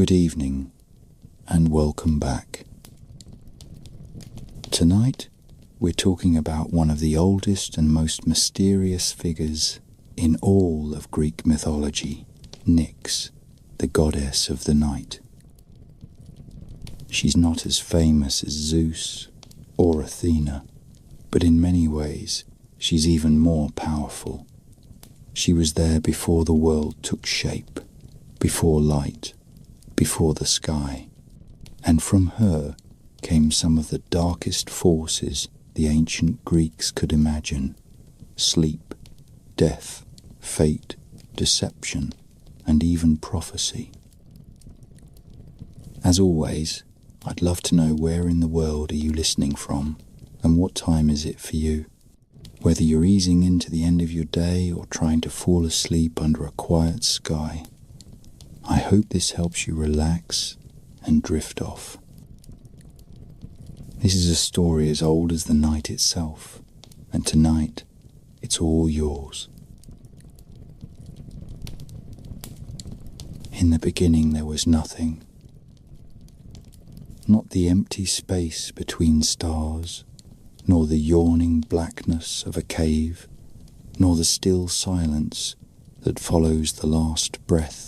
Good evening and welcome back. Tonight we're talking about one of the oldest and most mysterious figures in all of Greek mythology, Nyx, the goddess of the night. She's not as famous as Zeus or Athena, but in many ways she's even more powerful. She was there before the world took shape, before light, before the sky, and from her came some of the darkest forces the ancient Greeks could imagine: sleep, death, fate, deception, and even prophecy. As always, I'd love to know where in the world are you listening from, and what time is it for you? Whether you're easing into the end of your day or trying to fall asleep under a quiet sky, I hope this helps you relax and drift off. This is a story as old as the night itself, and tonight it's all yours. In the beginning there was nothing. Not the empty space between stars, nor the yawning blackness of a cave, nor the still silence that follows the last breath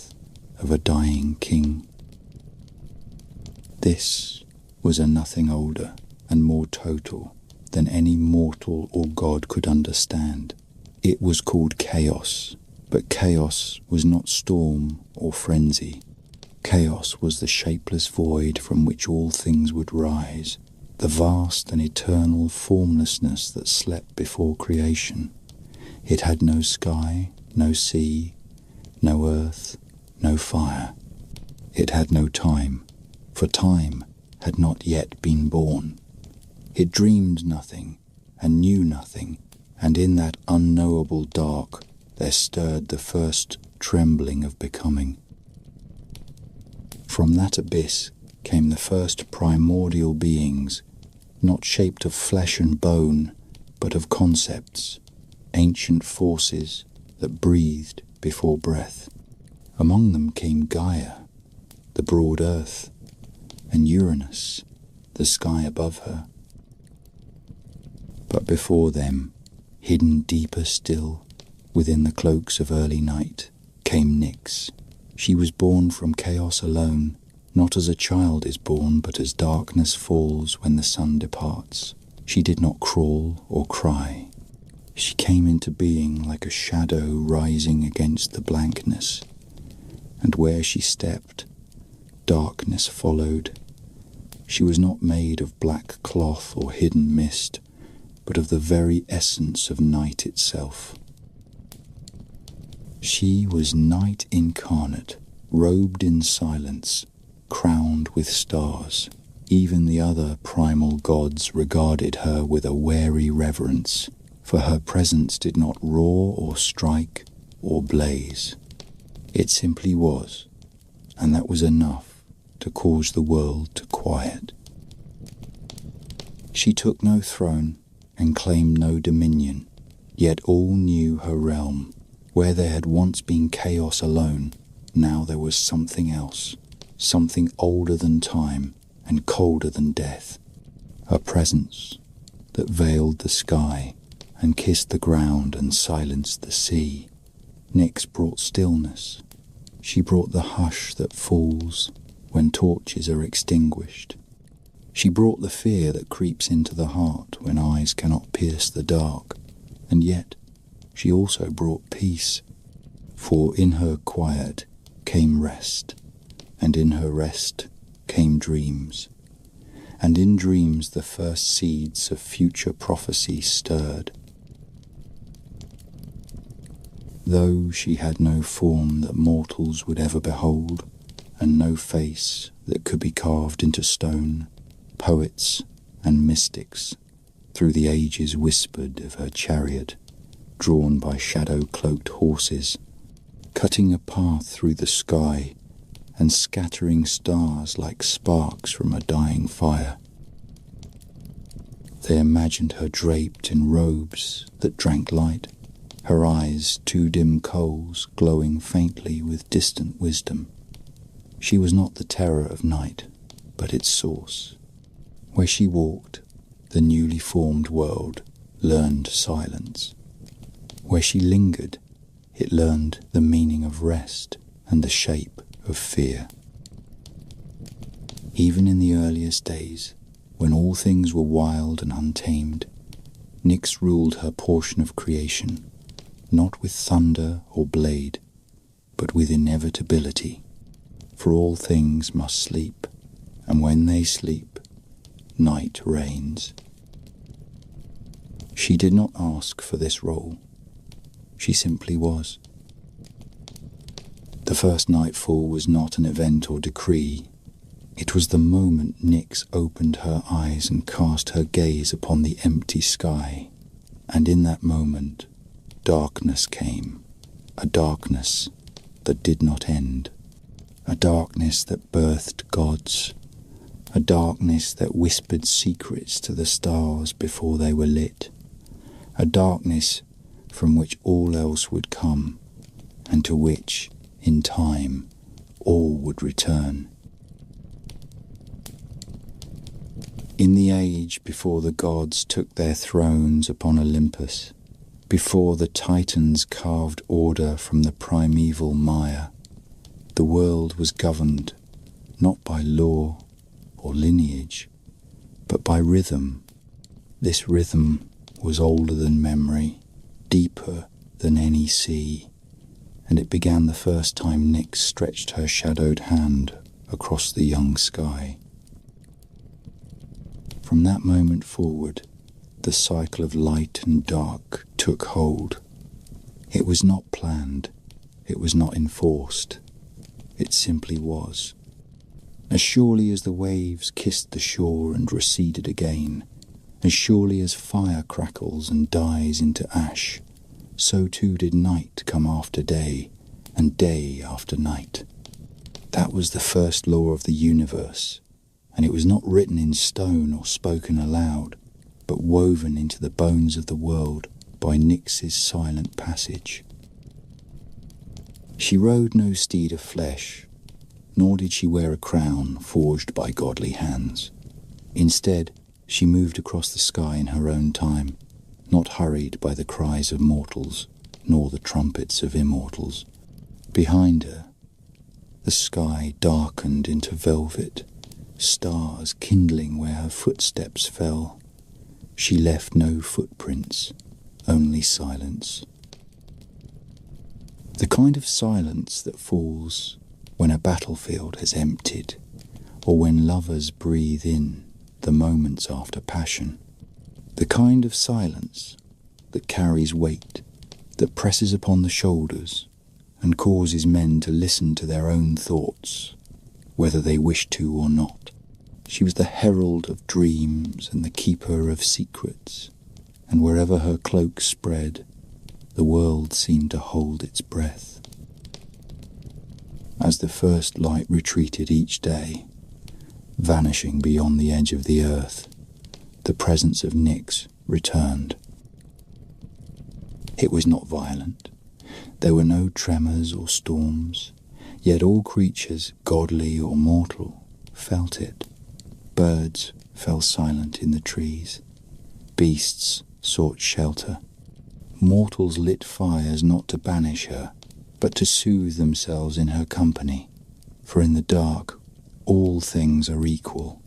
of a dying king. This was a nothing older and more total than any mortal or god could understand. It was called chaos, but chaos was not storm or frenzy. Chaos was the shapeless void from which all things would rise, the vast and eternal formlessness that slept before creation. It had no sky, no sea, no earth, no fire. It had no time, for time had not yet been born. It dreamed nothing and knew nothing, and in that unknowable dark there stirred the first trembling of becoming. From that abyss came the first primordial beings, not shaped of flesh and bone, but of concepts, ancient forces that breathed before breath. Among them came Gaia, the broad earth, and Uranus, the sky above her. But before them, hidden deeper still, within the cloaks of early night, came Nyx. She was born from chaos alone, not as a child is born, but as darkness falls when the sun departs. She did not crawl or cry. She came into being like a shadow rising against the blankness, and where she stepped, darkness followed. She was not made of black cloth or hidden mist, but of the very essence of night itself. She was night incarnate, robed in silence, crowned with stars. Even the other primal gods regarded her with a wary reverence, for her presence did not roar or strike or blaze. It simply was, and that was enough to cause the world to quiet. She took no throne and claimed no dominion, yet all knew her realm. Where there had once been chaos alone, now there was something else, something older than time and colder than death, a presence that veiled the sky and kissed the ground and silenced the sea. Nyx brought stillness. She brought the hush that falls when torches are extinguished. She brought the fear that creeps into the heart when eyes cannot pierce the dark, and yet she also brought peace, for in her quiet came rest, and in her rest came dreams, and in dreams the first seeds of future prophecy stirred. Though she had no form that mortals would ever behold, and no face that could be carved into stone, poets and mystics through the ages whispered of her chariot, drawn by shadow-cloaked horses, cutting a path through the sky and scattering stars like sparks from a dying fire. They imagined her draped in robes that drank light, her eyes two dim coals glowing faintly with distant wisdom. She was not the terror of night, but its source. Where she walked, the newly formed world learned silence. Where she lingered, it learned the meaning of rest and the shape of fear. Even in the earliest days, when all things were wild and untamed, Nyx ruled her portion of creation, not with thunder or blade, but with inevitability. For all things must sleep, and when they sleep, night reigns. She did not ask for this role. She simply was. The first nightfall was not an event or decree. It was the moment Nyx opened her eyes and cast her gaze upon the empty sky. And in that moment, darkness came, a darkness that did not end. A darkness that birthed gods, a darkness that whispered secrets to the stars before they were lit, a darkness from which all else would come, and to which, in time, all would return. In the age before the gods took their thrones upon Olympus, before the Titans carved order from the primeval mire, the world was governed not by law or lineage, but by rhythm. This rhythm was older than memory, deeper than any sea, and it began the first time Nyx stretched her shadowed hand across the young sky. From that moment forward, the cycle of light and dark took hold. It was not planned, it was not enforced. It simply was. As surely as the waves kissed the shore and receded again, as surely as fire crackles and dies into ash, so too did night come after day, and day after night. That was the first law of the universe, and it was not written in stone or spoken aloud, but woven into the bones of the world by Nyx's silent passage. She rode no steed of flesh, nor did she wear a crown forged by godly hands. Instead, she moved across the sky in her own time, not hurried by the cries of mortals, nor the trumpets of immortals. Behind her, the sky darkened into velvet, stars kindling where her footsteps fell. She left no footprints, only silence. The kind of silence that falls when a battlefield has emptied, or when lovers breathe in the moments after passion. The kind of silence that carries weight, that presses upon the shoulders and causes men to listen to their own thoughts, whether they wish to or not. She was the herald of dreams and the keeper of secrets, and wherever her cloak spread, the world seemed to hold its breath. As the first light retreated each day, vanishing beyond the edge of the earth, the presence of Nyx returned. It was not violent. There were no tremors or storms, yet all creatures, godly or mortal, felt it. Birds fell silent in the trees. Beasts sought shelter. Mortals lit fires not to banish her, but to soothe themselves in her company. For in the dark, all things are equal.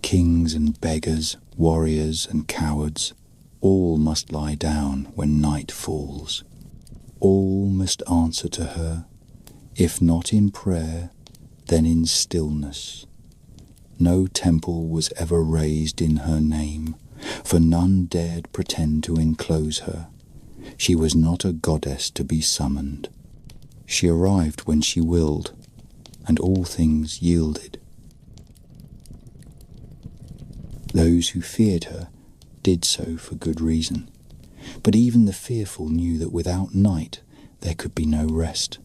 Kings and beggars, warriors and cowards, all must lie down when night falls. All must answer to her, if not in prayer, then in stillness. No temple was ever raised in her name, for none dared pretend to enclose her. She was not a goddess to be summoned. She arrived when she willed, and all things yielded. Those who feared her did so for good reason, but even the fearful knew that without night there could be no rest.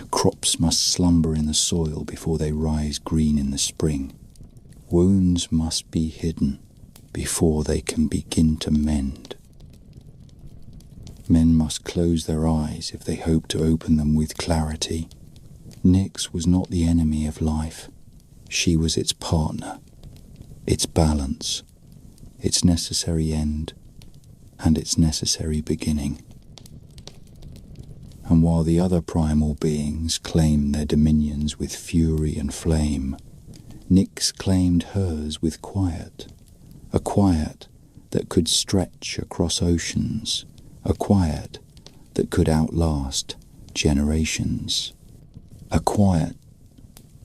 Crops must slumber in the soil before they rise green in the spring. Wounds must be hidden before they can begin to mend. Men must close their eyes if they hope to open them with clarity. Nyx was not the enemy of life. She was its partner, its balance, its necessary end, and its necessary beginning. And while the other primal beings claimed their dominions with fury and flame, Nyx claimed hers with quiet, a quiet that could stretch across oceans, a quiet that could outlast generations, a quiet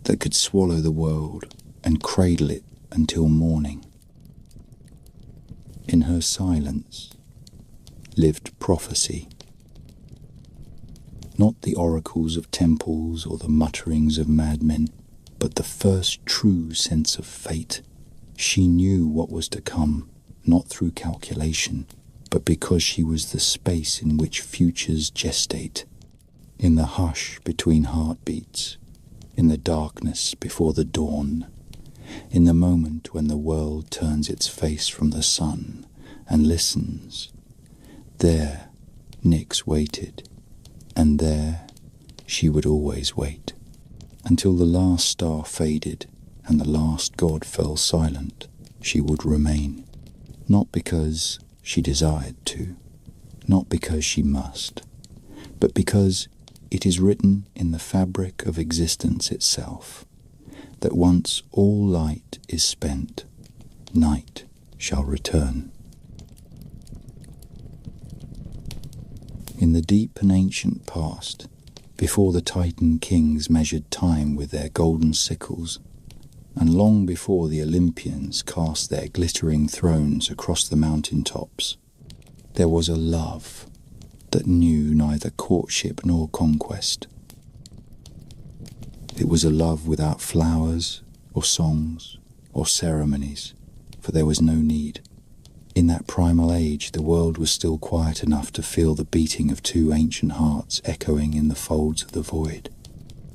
that could swallow the world and cradle it until morning. In her silence lived prophecy. Not the oracles of temples or the mutterings of madmen, but the first true sense of fate. She knew what was to come, not through calculation, but because she was the space in which futures gestate. In the hush between heartbeats, in the darkness before the dawn, in the moment when the world turns its face from the sun and listens, there Nyx waited, and there she would always wait, until the last star faded and the last god fell silent. She would remain, not because she desired to, not because she must, but because it is written in the fabric of existence itself that once all light is spent, night shall return. In the deep and ancient past, before the Titan kings measured time with their golden sickles, and long before the Olympians cast their glittering thrones across the mountain tops, there was a love that knew neither courtship nor conquest. It was a love without flowers or songs or ceremonies, for there was no need. In that primal age, the world was still quiet enough to feel the beating of two ancient hearts echoing in the folds of the void.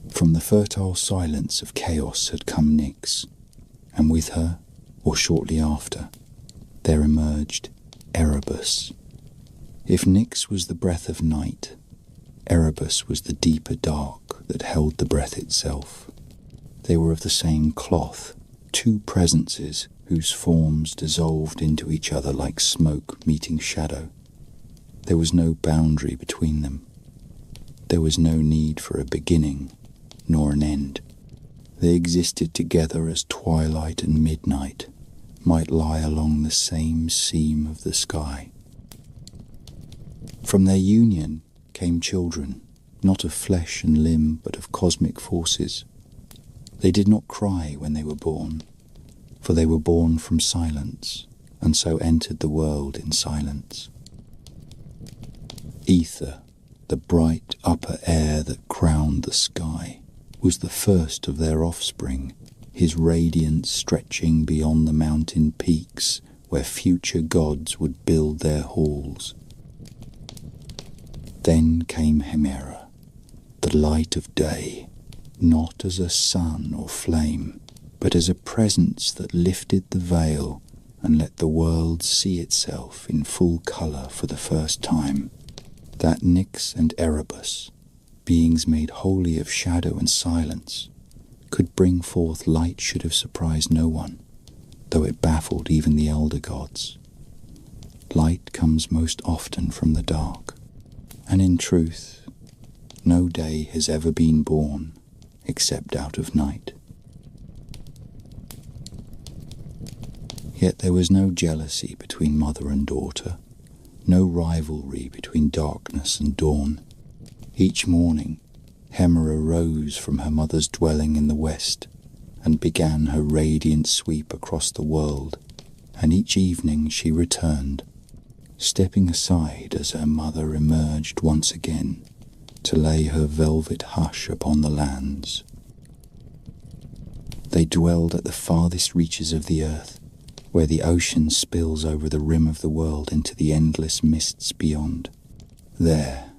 From the fertile silence of chaos had come Nyx, and with her, or shortly after, there emerged Erebus. If Nyx was the breath of night, Erebus was the deeper dark that held the breath itself. They were of the same cloth, two presences whose forms dissolved into each other like smoke meeting shadow. There was no boundary between them. There was no need for a beginning nor an end. They existed together as twilight and midnight might lie along the same seam of the sky. From their union came children, not of flesh and limb, but of cosmic forces. They did not cry when they were born, for they were born from silence, and so entered the world in silence. Ether, the bright upper air that crowned the sky, was the first of their offspring, his radiance stretching beyond the mountain peaks where future gods would build their halls. Then came Hemera, the light of day, not as a sun or flame, but as a presence that lifted the veil and let the world see itself in full colour for the first time. That Nyx and Erebus, beings made wholly of shadow and silence, could bring forth light should have surprised no one, though it baffled even the elder gods. Light comes most often from the dark, and in truth, no day has ever been born except out of night. Yet there was no jealousy between mother and daughter, no rivalry between darkness and dawn. Each morning, Hemera rose from her mother's dwelling in the west and began her radiant sweep across the world, and each evening she returned, stepping aside as her mother emerged once again to lay her velvet hush upon the lands. They dwelled at the farthest reaches of the earth, where the ocean spills over the rim of the world into the endless mists beyond. There,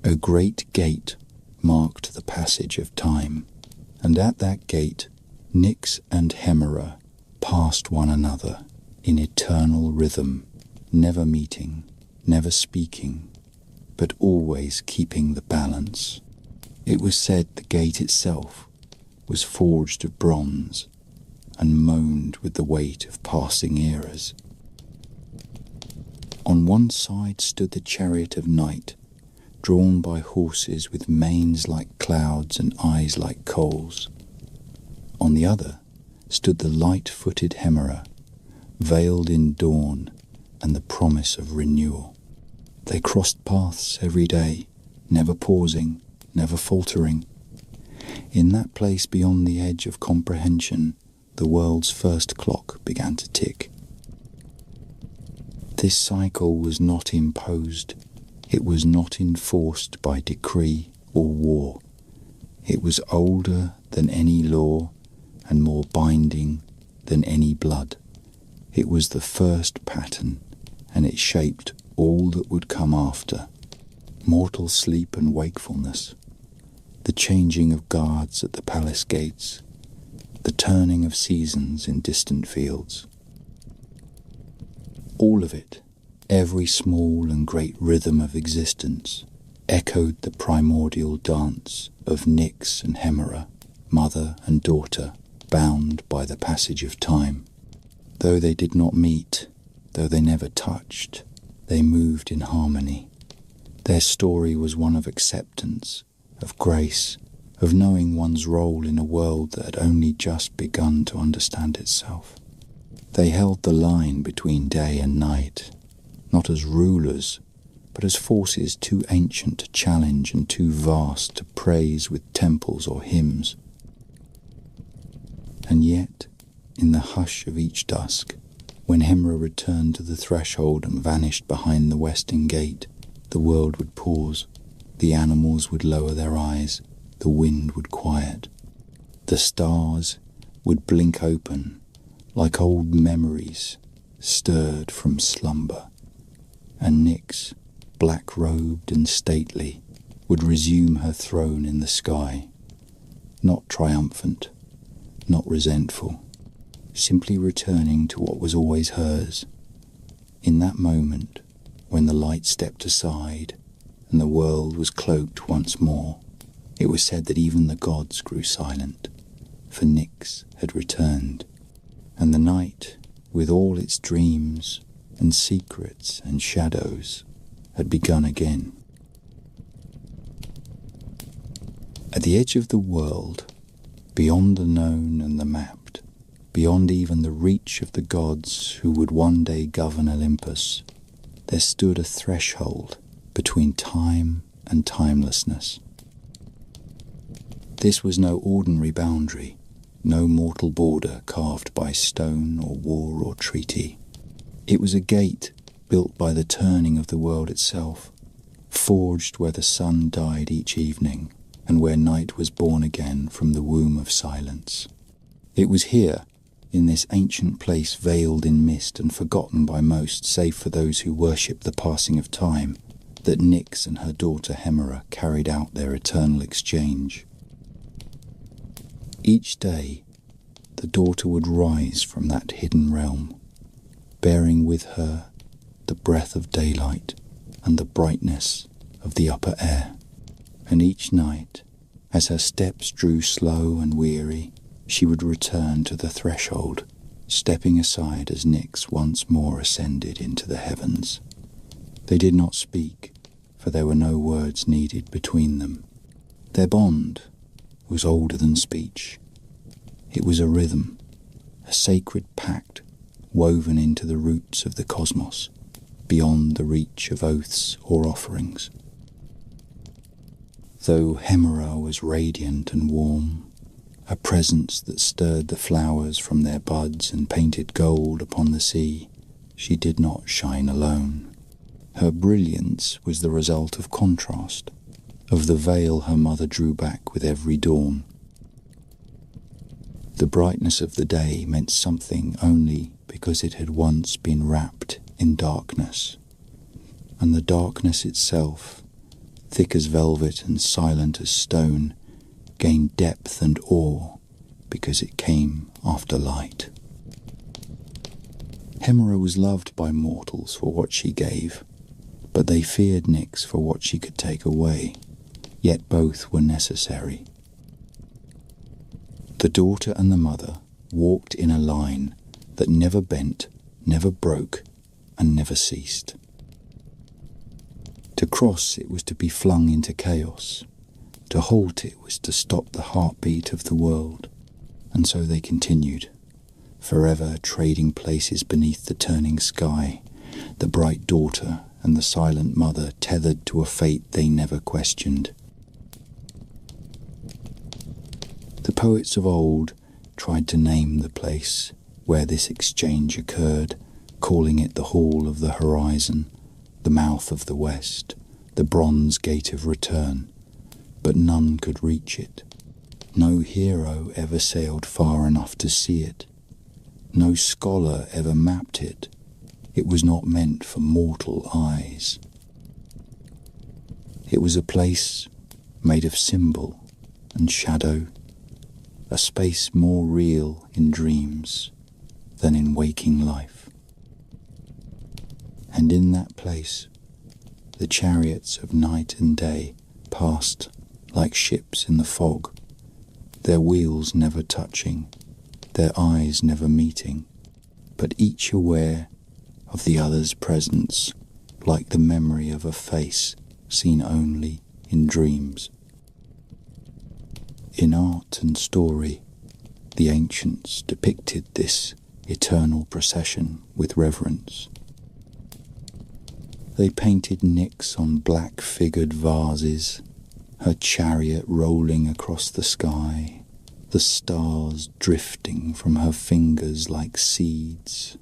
a great gate marked the passage of time, and at that gate Nyx and Hemera passed one another in eternal rhythm, never meeting, never speaking, but always keeping the balance. It was said the gate itself was forged of bronze and moaned with the weight of passing eras. On one side stood the chariot of night, drawn by horses with manes like clouds and eyes like coals. On the other stood the light-footed Hemera, veiled in dawn and the promise of renewal. They crossed paths every day, never pausing, never faltering. In that place beyond the edge of comprehension, the world's first clock began to tick. This cycle was not imposed. It was not enforced by decree or war. It was older than any law and more binding than any blood. It was the first pattern, and it shaped all that would come after. Mortal sleep and wakefulness, the changing of guards at the palace gates, the turning of seasons in distant fields. All of it, every small and great rhythm of existence, echoed the primordial dance of Nyx and Hemera, mother and daughter, bound by the passage of time. Though they did not meet, though they never touched, they moved in harmony. Their story was one of acceptance, of grace, of knowing one's role in a world that had only just begun to understand itself. They held the line between day and night, not as rulers, but as forces too ancient to challenge and too vast to praise with temples or hymns. And yet, in the hush of each dusk, when Hemera returned to the threshold and vanished behind the western gate, the world would pause, the animals would lower their eyes, the wind would quiet. The stars would blink open, like old memories stirred from slumber, and Nyx, black-robed and stately, would resume her throne in the sky, not triumphant, not resentful, simply returning to what was always hers. In that moment, when the light stepped aside and the world was cloaked once more, it was said that even the gods grew silent, for Nyx had returned, and the night, with all its dreams and secrets and shadows, had begun again. At the edge of the world, beyond the known and the mapped, beyond even the reach of the gods who would one day govern Olympus, there stood a threshold between time and timelessness. This was no ordinary boundary, no mortal border carved by stone or war or treaty. It was a gate built by the turning of the world itself, forged where the sun died each evening and where night was born again from the womb of silence. It was here, in this ancient place veiled in mist and forgotten by most save for those who worshipped the passing of time, that Nyx and her daughter Hemera carried out their eternal exchange. Each day, the daughter would rise from that hidden realm, bearing with her the breath of daylight and the brightness of the upper air. And each night, as her steps drew slow and weary, she would return to the threshold, stepping aside as Nyx once more ascended into the heavens. They did not speak, for there were no words needed between them. Their bond was older than speech. It was a rhythm, a sacred pact woven into the roots of the cosmos, beyond the reach of oaths or offerings. Though Hemera was radiant and warm, a presence that stirred the flowers from their buds and painted gold upon the sea, she did not shine alone. Her brilliance was the result of contrast, of the veil her mother drew back with every dawn. The brightness of the day meant something only because it had once been wrapped in darkness, and the darkness itself, thick as velvet and silent as stone, gained depth and awe because it came after light. Hemera was loved by mortals for what she gave, but they feared Nyx for what she could take away. yet both were necessary. The daughter and the mother walked in a line that never bent, never broke, and never ceased. To cross it was to be flung into chaos. To halt it was to stop the heartbeat of the world. And so they continued, forever trading places beneath the turning sky, the bright daughter and the silent mother tethered to a fate they never questioned. The poets of old tried to name the place where this exchange occurred, calling it the Hall of the Horizon, the Mouth of the West, the Bronze Gate of Return, but none could reach it. No hero ever sailed far enough to see it. No scholar ever mapped it. It was not meant for mortal eyes. It was a place made of symbol and shadow, a space more real in dreams than in waking life. And in that place, the chariots of night and day passed like ships in the fog, their wheels never touching, their eyes never meeting, but each aware of the other's presence, like the memory of a face seen only in dreams. In art and story, the ancients depicted this eternal procession with reverence. They painted Nyx on black-figured vases, her chariot rolling across the sky, the stars drifting from her fingers like seeds.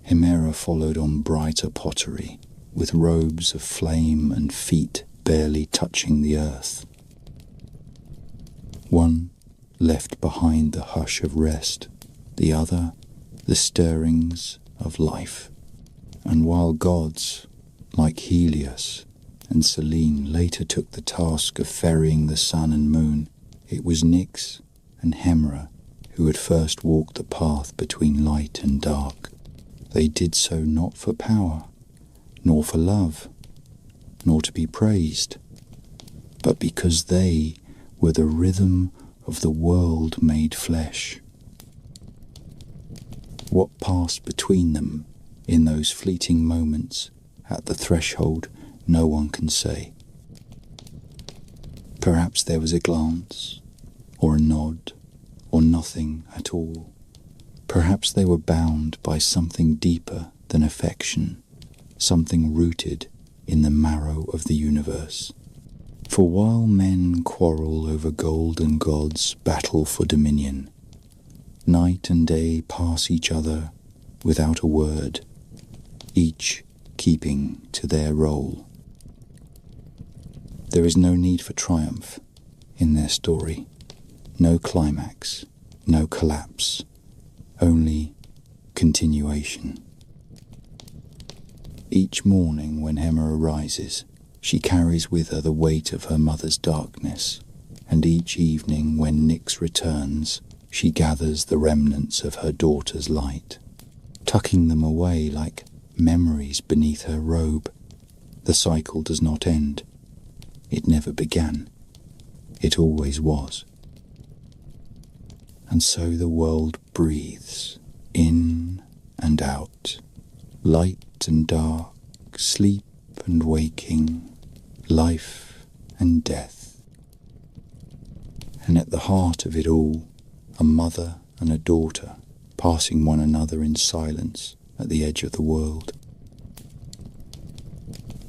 Hemera followed on brighter pottery, with robes of flame and feet barely touching the earth. One left behind the hush of rest, the other the stirrings of life. And while gods, like Helios and Selene, later took the task of ferrying the sun and moon, it was Nyx and Hemera who had first walked the path between light and dark. They did so not for power, nor for love, nor to be praised, but because they were the rhythm of the world made flesh. What passed between them in those fleeting moments at the threshold, no one can say. Perhaps there was a glance, or a nod, or nothing at all. Perhaps they were bound by something deeper than affection, something rooted in the marrow of the universe. For while men quarrel over golden gods, battle for dominion, night and day pass each other without a word, each keeping to their role. There is no need for triumph in their story, no climax, no collapse, only continuation. Each morning when Hemera rises, she carries with her the weight of her mother's darkness, and each evening when Nyx returns, she gathers the remnants of her daughter's light, tucking them away like memories beneath her robe. The cycle does not end. It never began. It always was. And so the world breathes, in and out, light and dark, sleep and waking, life and death. And at the heart of it all, a mother and a daughter passing one another in silence at the edge of the world.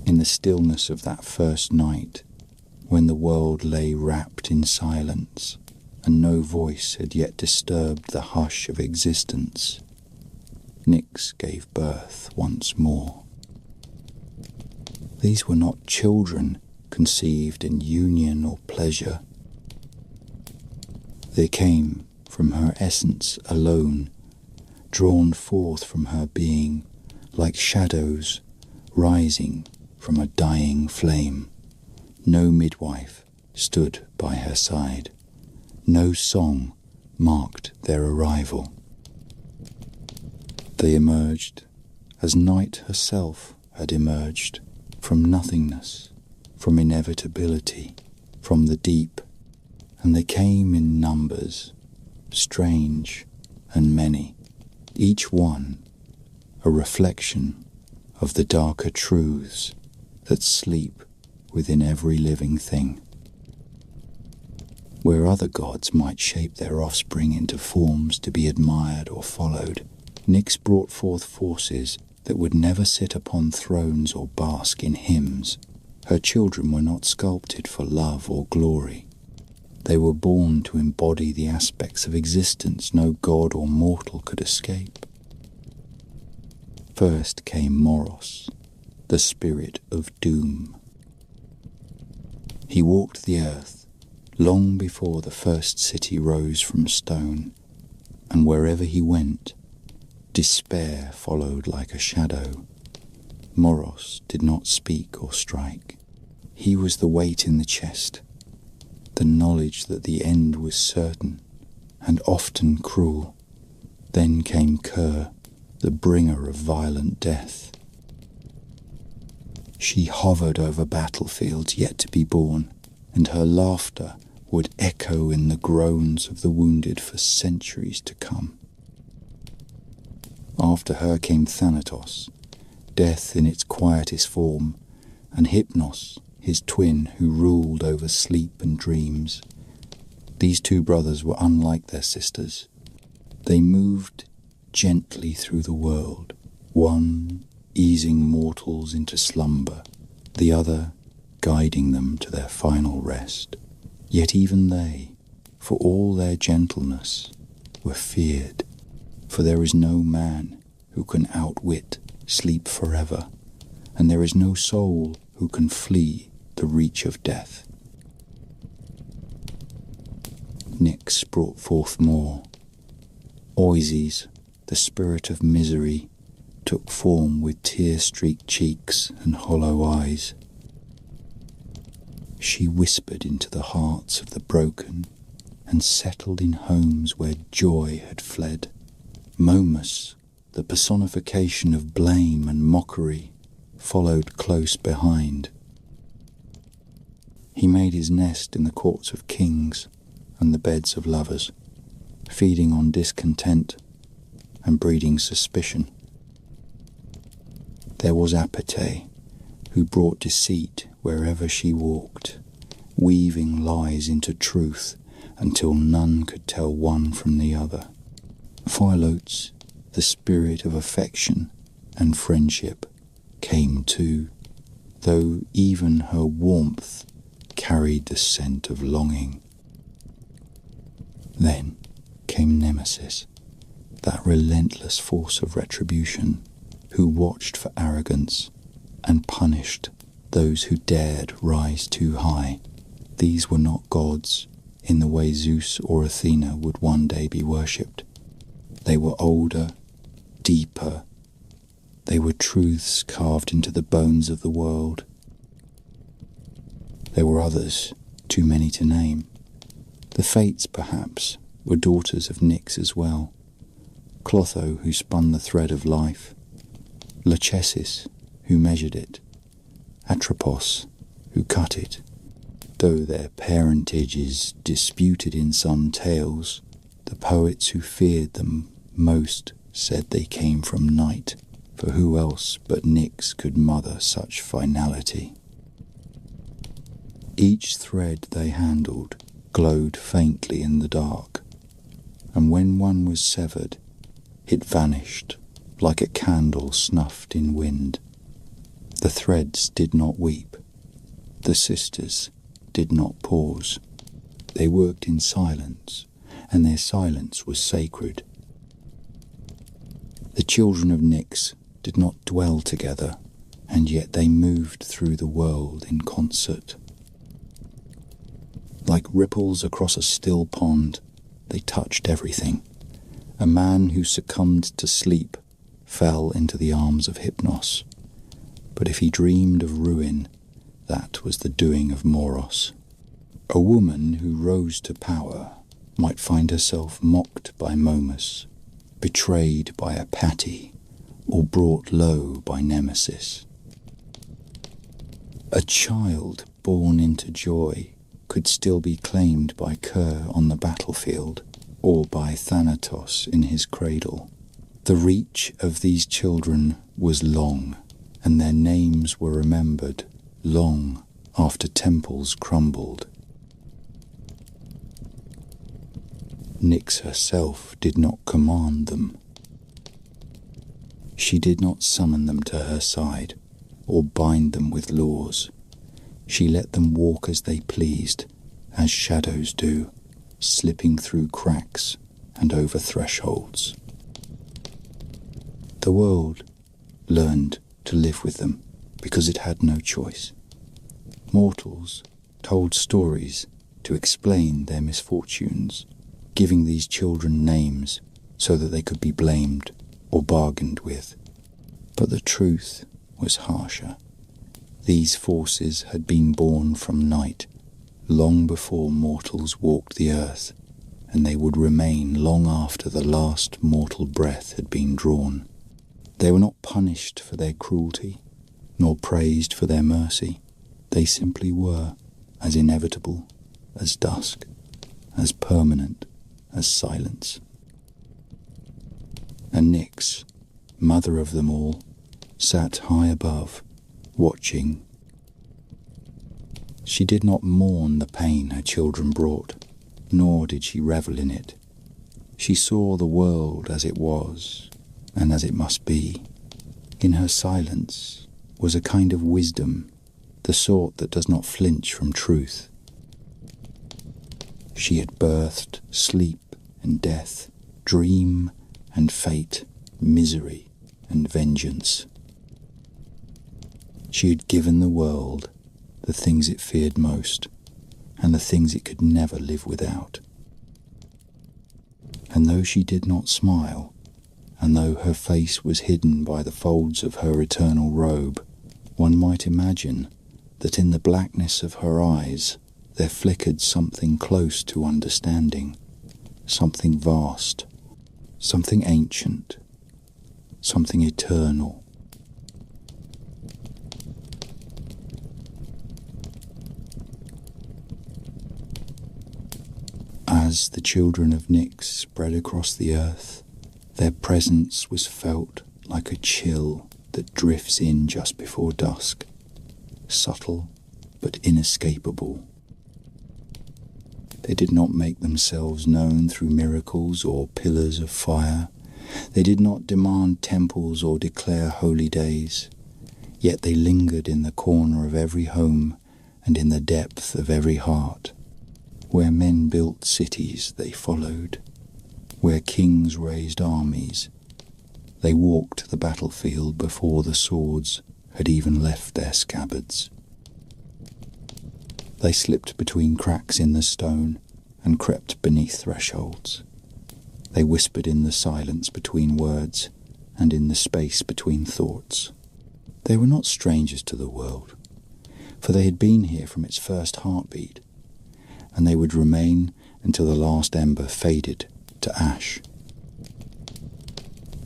In the stillness of that first night, when the world lay wrapped in silence, and no voice had yet disturbed the hush of existence, Nyx gave birth once more. These were not children conceived in union or pleasure. They came from her essence alone, drawn forth from her being like shadows rising from a dying flame. No midwife stood by her side. No song marked their arrival. They emerged as night herself had emerged, from nothingness, from inevitability, from the deep, and they came in numbers, strange and many, each one a reflection of the darker truths that sleep within every living thing. Where other gods might shape their offspring into forms to be admired or followed, Nyx brought forth forces that would never sit upon thrones or bask in hymns. Her children were not sculpted for love or glory. They were born to embody the aspects of existence no god or mortal could escape. First came Moros, the spirit of doom. He walked the earth long before the first city rose from stone, and wherever he went, despair followed like a shadow. Moros did not speak or strike. He was the weight in the chest, the knowledge that the end was certain and often cruel. Then came Ker, the bringer of violent death. She hovered over battlefields yet to be born, and her laughter would echo in the groans of the wounded for centuries to come. After her came Thanatos, death in its quietest form, and Hypnos, his twin, who ruled over sleep and dreams. These two brothers were unlike their sisters. They moved gently through the world, one easing mortals into slumber, the other guiding them to their final rest. Yet even they, for all their gentleness, were feared, for there is no man who can outwit sleep forever, and there is no soul who can flee the reach of death. Nyx brought forth more. Oises, the spirit of misery, took form with tear-streaked cheeks and hollow eyes. She whispered into the hearts of the broken and settled in homes where joy had fled. Momus, the personification of blame and mockery, followed close behind. He made his nest in the courts of kings and the beds of lovers, feeding on discontent and breeding suspicion. There was Apate, who brought deceit wherever she walked, weaving lies into truth until none could tell one from the other. Philotes, the spirit of affection and friendship, came too, though even her warmth carried the scent of longing. Then came Nemesis, that relentless force of retribution, who watched for arrogance and punished those who dared rise too high. These were not gods in the way Zeus or Athena would one day be worshipped. They were older, deeper. They were truths carved into the bones of the world. There were others, too many to name. The Fates, perhaps, were daughters of Nyx as well. Clotho, who spun the thread of life. Lachesis, who measured it. Atropos, who cut it. Though their parentage is disputed in some tales, the poets who feared them most said they came from night, for who else but Nyx could mother such finality? Each thread they handled glowed faintly in the dark, and when one was severed, it vanished like a candle snuffed in wind. The threads did not weep. The sisters did not pause. They worked in silence, and their silence was sacred. The children of Nyx did not dwell together, and yet they moved through the world in concert. Like ripples across a still pond, they touched everything. A man who succumbed to sleep fell into the arms of Hypnos, but if he dreamed of ruin, that was the doing of Moros. A woman who rose to power might find herself mocked by Momus, betrayed by Apate, or brought low by Nemesis. A child born into joy could still be claimed by Ker on the battlefield or by Thanatos in his cradle. The reach of these children was long, and their names were remembered long after temples crumbled. Nyx herself did not command them. She did not summon them to her side or bind them with laws. She let them walk as they pleased, as shadows do, slipping through cracks and over thresholds. The world learned to live with them because it had no choice. Mortals told stories to explain their misfortunes, giving these children names so that they could be blamed or bargained with. But the truth was harsher. These forces had been born from night long before mortals walked the earth, and they would remain long after the last mortal breath had been drawn. They were not punished for their cruelty, nor praised for their mercy. They simply were as inevitable as dusk, as permanent as silence. And Nyx, mother of them all, sat high above, watching. She did not mourn the pain her children brought, nor did she revel in it. She saw the world as it was, and as it must be. In her silence was a kind of wisdom, the sort that does not flinch from truth. She had birthed sleep and death, dream and fate, misery and vengeance. She had given the world the things it feared most, and the things it could never live without. And though she did not smile, and though her face was hidden by the folds of her eternal robe, one might imagine that in the blackness of her eyes there flickered something close to understanding, something vast, something ancient, something eternal. As the children of Nyx spread across the earth, their presence was felt like a chill that drifts in just before dusk, subtle but inescapable. They did not make themselves known through miracles or pillars of fire. They did not demand temples or declare holy days. Yet they lingered in the corner of every home and in the depth of every heart. Where men built cities, they followed. Where kings raised armies, they walked the battlefield before the swords had even left their scabbards. They slipped between cracks in the stone and crept beneath thresholds. They whispered in the silence between words and in the space between thoughts. They were not strangers to the world, for they had been here from its first heartbeat, and they would remain until the last ember faded to ash.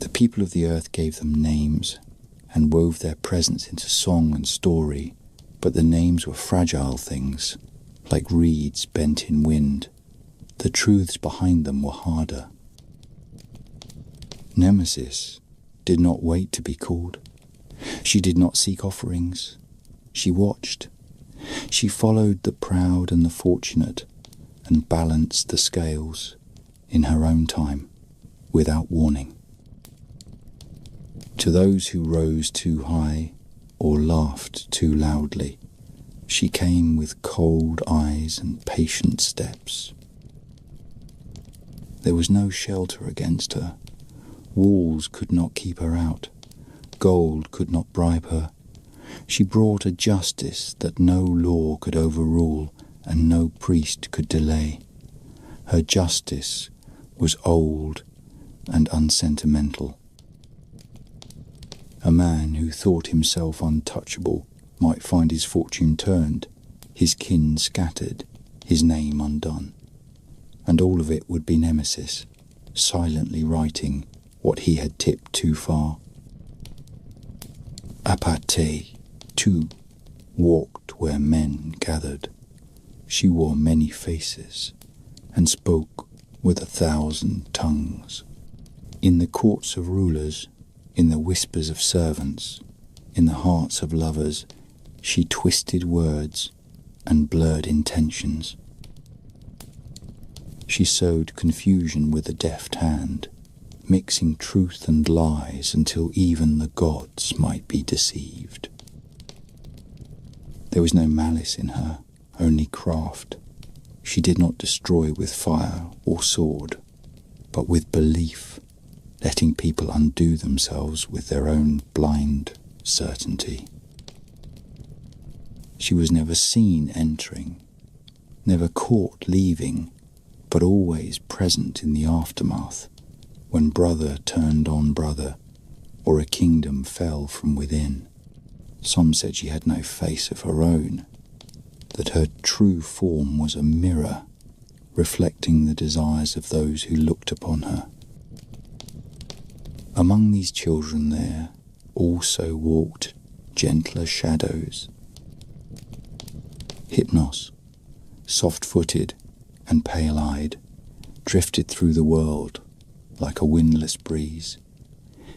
The people of the earth gave them names and wove their presence into song and story, but the names were fragile things, like reeds bent in wind. The truths behind them were harder. Nemesis did not wait to be called. She did not seek offerings. She watched. She followed the proud and the fortunate and balanced the scales in her own time, without warning. To those who rose too high or laughed too loudly, she came with cold eyes and patient steps. There was no shelter against her. Walls could not keep her out. Gold could not bribe her. She brought a justice that no law could overrule and no priest could delay. Her justice was old and unsentimental. A man who thought himself untouchable might find his fortune turned, his kin scattered, his name undone. And all of it would be Nemesis, silently writing what he had tipped too far. Apate, too, walked where men gathered. She wore many faces and spoke with 1,000 tongues. In the courts of rulers, in the whispers of servants, in the hearts of lovers, she twisted words and blurred intentions. She sowed confusion with a deft hand, mixing truth and lies until even the gods might be deceived. There was no malice in her, only craft. She did not destroy with fire or sword, but with belief, letting people undo themselves with their own blind certainty. She was never seen entering, never caught leaving, but always present in the aftermath, when brother turned on brother, or a kingdom fell from within. Some said she had no face of her own, that her true form was a mirror, reflecting the desires of those who looked upon her. Among these children there also walked gentler shadows. Hypnos, soft-footed and pale-eyed, drifted through the world like a windless breeze.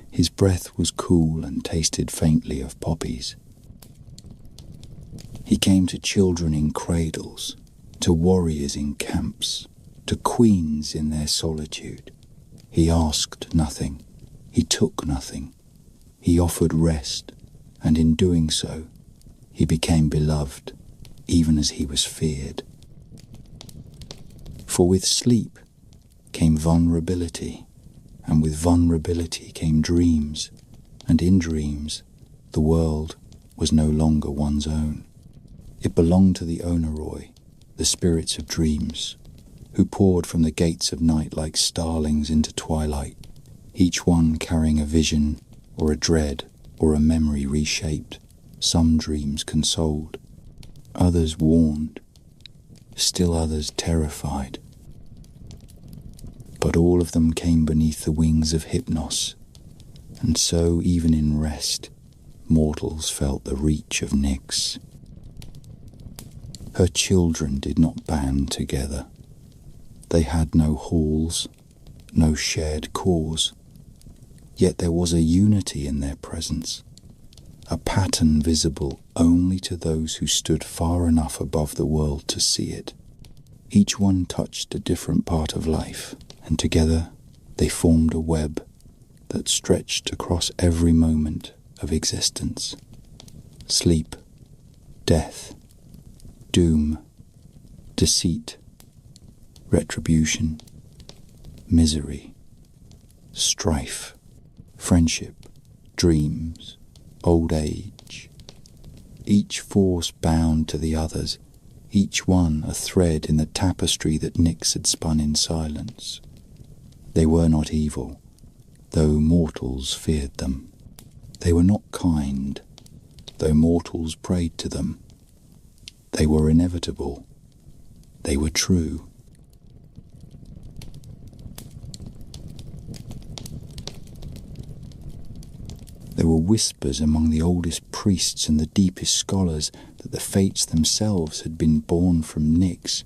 His breath was cool and tasted faintly of poppies. He came to children in cradles, to warriors in camps, to queens in their solitude. He asked nothing, he took nothing. He offered rest, and in doing so, he became beloved, even as he was feared. For with sleep came vulnerability, and with vulnerability came dreams, and in dreams the world was no longer one's own. It belonged to the Onoroi, the spirits of dreams, who poured from the gates of night like starlings into twilight, each one carrying a vision or a dread or a memory reshaped. Some dreams consoled, others warned, still others terrified. But all of them came beneath the wings of Hypnos, and so even in rest, mortals felt the reach of Nyx. Her children did not band together. They had no halls, no shared cause, yet there was a unity in their presence, a pattern visible only to those who stood far enough above the world to see it. Each one touched a different part of life, and together they formed a web that stretched across every moment of existence. Sleep, death, doom, deceit, retribution, misery, strife, friendship, dreams, old age. Each force bound to the others, each one a thread in the tapestry that Nyx had spun in silence. They were not evil, though mortals feared them. They were not kind, though mortals prayed to them. They were inevitable. They were true. There were whispers among the oldest priests and the deepest scholars that the fates themselves had been born from Nyx,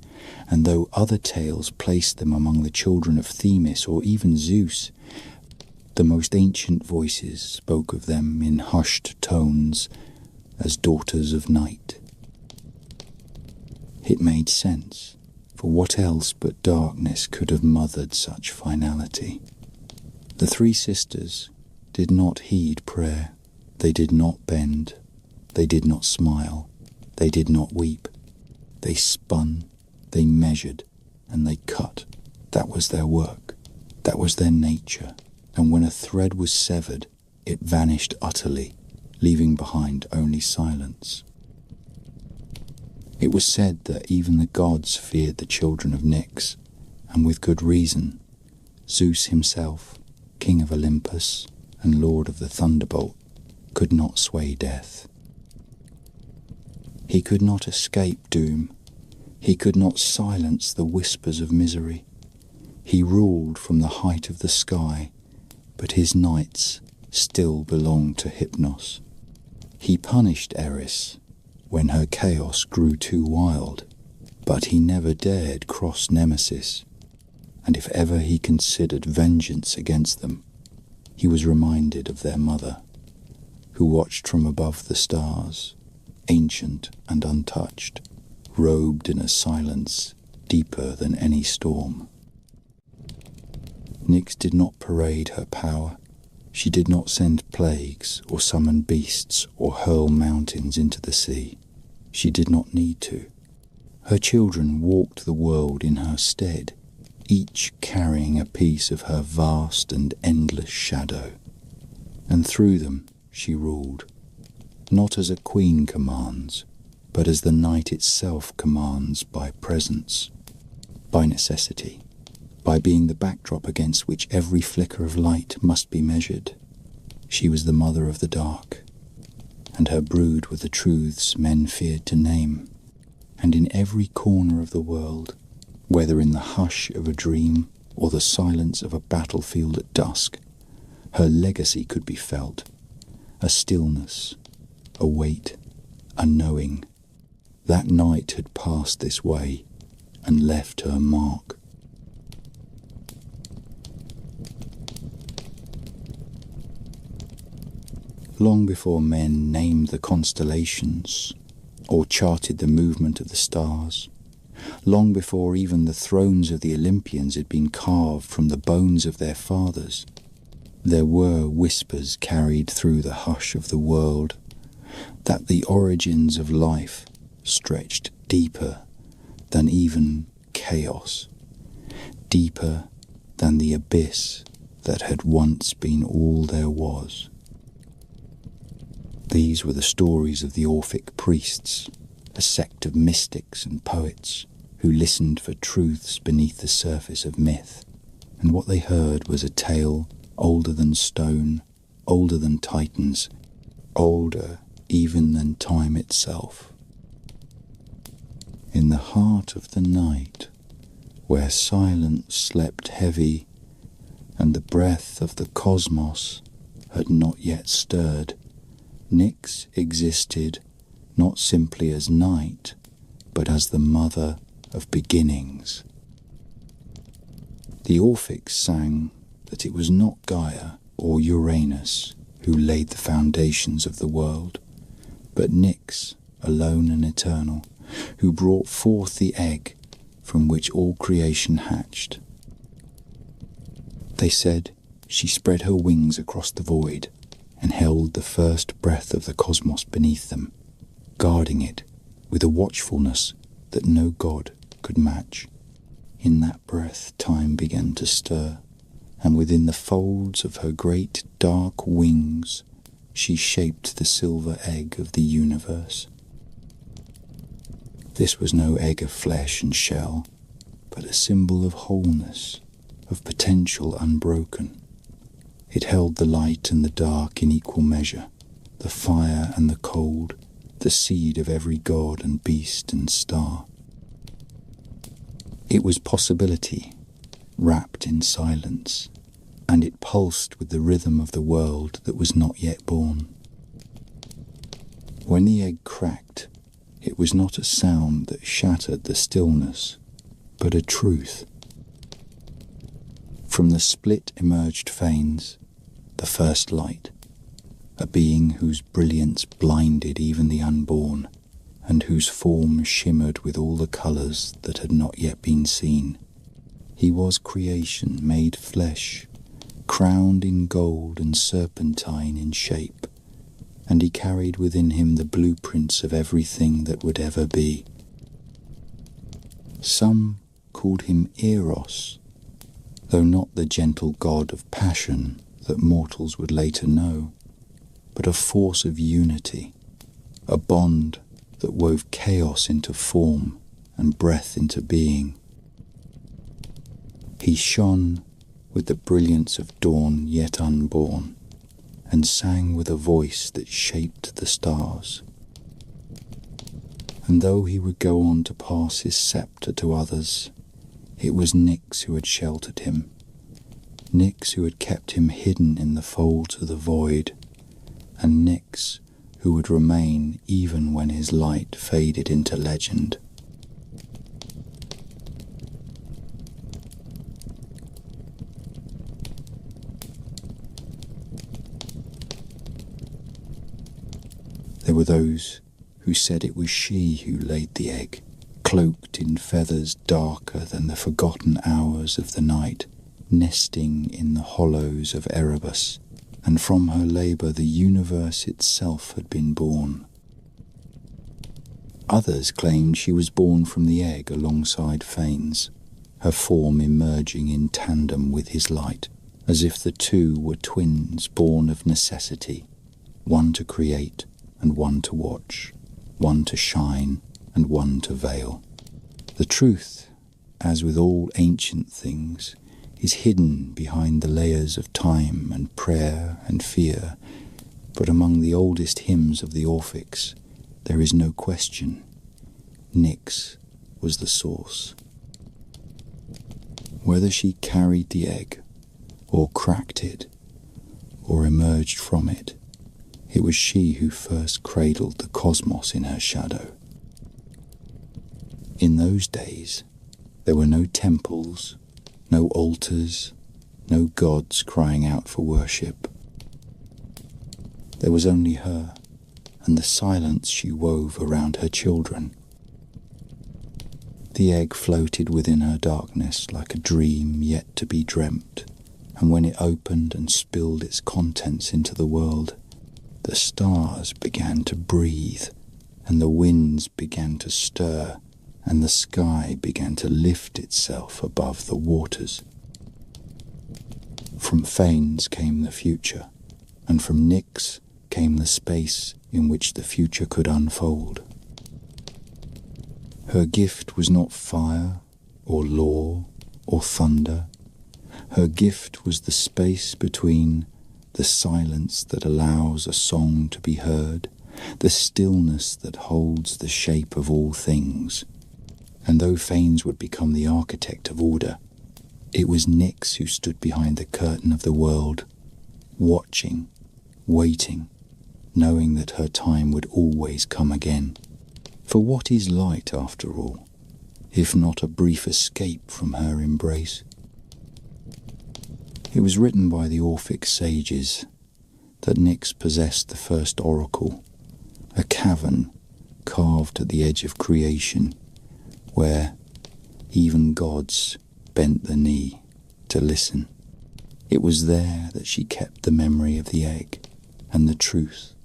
and though other tales placed them among the children of Themis or even Zeus, the most ancient voices spoke of them in hushed tones as daughters of night. It made sense, for what else but darkness could have mothered such finality? The three sisters did not heed prayer. They did not bend. They did not smile. They did not weep. They spun, they measured, and they cut. That was their work. That was their nature. And when a thread was severed, it vanished utterly, leaving behind only silence. It was said that even the gods feared the children of Nyx, and with good reason. Zeus himself, king of Olympus and lord of the thunderbolt, could not sway death. He could not escape doom. He could not silence the whispers of misery. He ruled from the height of the sky, but his nights still belonged to Hypnos. He punished Eris when her chaos grew too wild, But he never dared cross Nemesis, and if ever he considered vengeance against them, he was reminded of their mother, who watched from above the stars, ancient and untouched, robed in a silence deeper than any storm. Nyx did not parade her power. She did not send plagues or summon beasts or hurl mountains into the sea. She did not need to. Her children walked the world in her stead, each carrying a piece of her vast and endless shadow. And through them she ruled, not as a queen commands, but as the night itself commands, by presence, by necessity, by being the backdrop against which every flicker of light must be measured. She was the mother of the dark, and her brood were the truths men feared to name. And in every corner of the world, whether in the hush of a dream or the silence of a battlefield at dusk, her legacy could be felt, a stillness, a weight, a knowing. That night had passed this way and left her mark. Long before men named the constellations or charted the movement of the stars, long before even the thrones of the Olympians had been carved from the bones of their fathers, there were whispers carried through the hush of the world that the origins of life stretched deeper than even chaos, deeper than the abyss that had once been all there was. These were the stories of the Orphic priests, a sect of mystics and poets who listened for truths beneath the surface of myth, and what they heard was a tale older than stone, older than titans, older even than time itself. In the heart of the night, where silence slept heavy and the breath of the cosmos had not yet stirred, Nyx existed not simply as night, but as the mother of beginnings. The Orphics sang that it was not Gaia or Uranus who laid the foundations of the world, but Nyx, alone and eternal, who brought forth the egg from which all creation hatched. They said she spread her wings across the void and held the first breath of the cosmos beneath them, guarding it with a watchfulness that no god could match. In that breath time began to stir, and within the folds of her great dark wings she shaped the silver egg of the universe. This was no egg of flesh and shell, but a symbol of wholeness, of potential unbroken. It held the light and the dark in equal measure, the fire and the cold, the seed of every god and beast and star. It was possibility, wrapped in silence, and it pulsed with the rhythm of the world that was not yet born. When the egg cracked, it was not a sound that shattered the stillness, but a truth. From the split emerged veins, the first light, a being whose brilliance blinded even the unborn, and whose form shimmered with all the colours that had not yet been seen. He was creation made flesh, crowned in gold and serpentine in shape, and he carried within him the blueprints of everything that would ever be. Some called him Eros, though not the gentle god of passion that mortals would later know, but a force of unity, a bond that wove chaos into form and breath into being. He shone with the brilliance of dawn yet unborn, and sang with a voice that shaped the stars. And though he would go on to pass his sceptre to others, it was Nyx who had sheltered him, Nyx who had kept him hidden in the folds of the void, and Nyx who would remain even when his light faded into legend. were those who said it was she who laid the egg, cloaked in feathers darker than the forgotten hours of the night, nesting in the hollows of Erebus, and from her labour the universe itself had been born. Others claimed she was born from the egg alongside Phanes, her form emerging in tandem with his light, as if the two were twins born of necessity, one to create and one to watch, one to shine and one to veil. The truth, as with all ancient things, is hidden behind the layers of time and prayer and fear, but among the oldest hymns of the Orphics, there is no question. Nyx was the source. Whether she carried the egg, or cracked it, or emerged from it, it was she who first cradled the cosmos in her shadow. In those days, there were no temples, no altars, no gods crying out for worship. There was only her, and the silence she wove around her children. The egg floated within her darkness like a dream yet to be dreamt, and when it opened and spilled its contents into the world, the stars began to breathe, and the winds began to stir, and the sky began to lift itself above the waters. From Phanes came the future, and from Nyx came the space in which the future could unfold. Her gift was not fire, or law, or thunder. Her gift was the space between the silence that allows a song to be heard, the stillness that holds the shape of all things. And though Phanes would become the architect of order, it was Nyx who stood behind the curtain of the world, watching, waiting, knowing that her time would always come again. For what is light, after all, if not a brief escape from her embrace? It was written by the Orphic sages that Nyx possessed the first oracle, a cavern carved at the edge of creation, where even gods bent the knee to listen. It was there that she kept the memory of the egg and the truth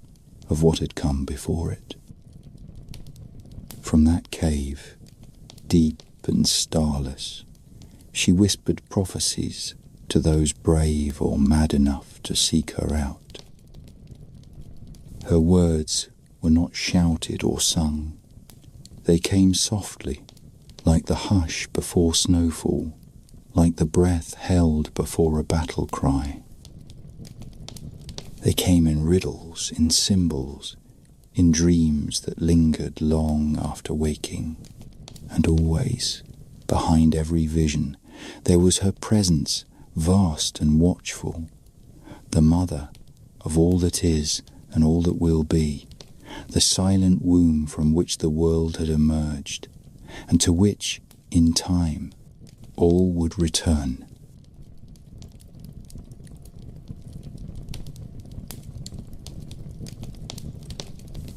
of what had come before it. From that cave, deep and starless, she whispered prophecies to those brave or mad enough to seek her out. Her words were not shouted or sung. They came softly, like the hush before snowfall, like the breath held before a battle cry. They came in riddles, in symbols, in dreams that lingered long after waking. And always, behind every vision, there was her presence, vast and watchful, the mother of all that is and all that will be, the silent womb from which the world had emerged, and to which, in time, all would return.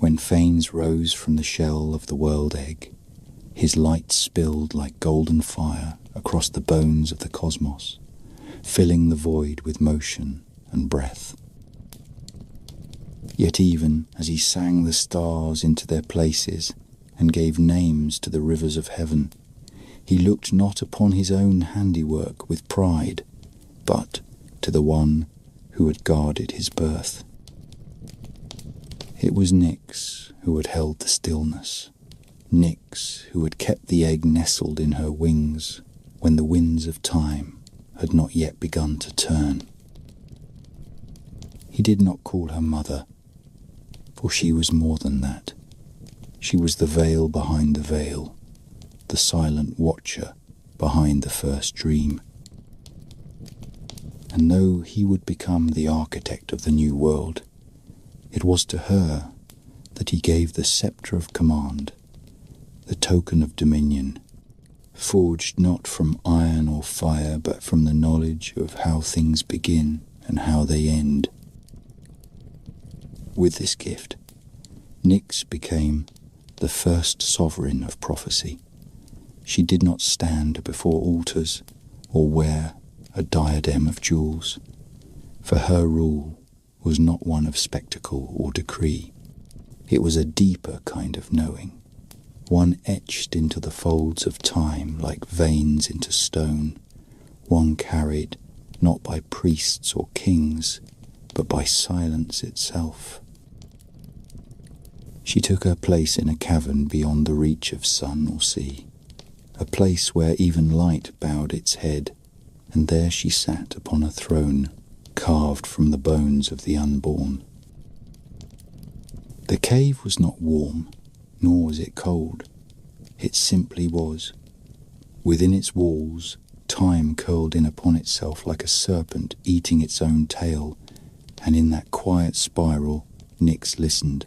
When Phanes rose from the shell of the world egg, his light spilled like golden fire across the bones of the cosmos, filling the void with motion and breath. Yet even as he sang the stars into their places and gave names to the rivers of heaven, he looked not upon his own handiwork with pride, but to the one who had guarded his birth. It was Nyx who had held the stillness, Nyx who had kept the egg nestled in her wings when the winds of time had not yet begun to turn. He did not call her mother, for she was more than that. She was the veil behind the veil, the silent watcher behind the first dream. And though he would become the architect of the new world, it was to her that he gave the sceptre of command, the token of dominion, forged not from iron or fire, but from the knowledge of how things begin and how they end. With this gift, Nyx became the first sovereign of prophecy. She did not stand before altars or wear a diadem of jewels, for her rule was not one of spectacle or decree. It was a deeper kind of knowing, one etched into the folds of time like veins into stone, one carried not by priests or kings, but by silence itself. She took her place in a cavern beyond the reach of sun or sea, a place where even light bowed its head, and there she sat upon a throne carved from the bones of the unborn. The cave was not warm, nor was it cold. It simply was. Within its walls, time curled in upon itself like a serpent eating its own tail, and in that quiet spiral, Nyx listened.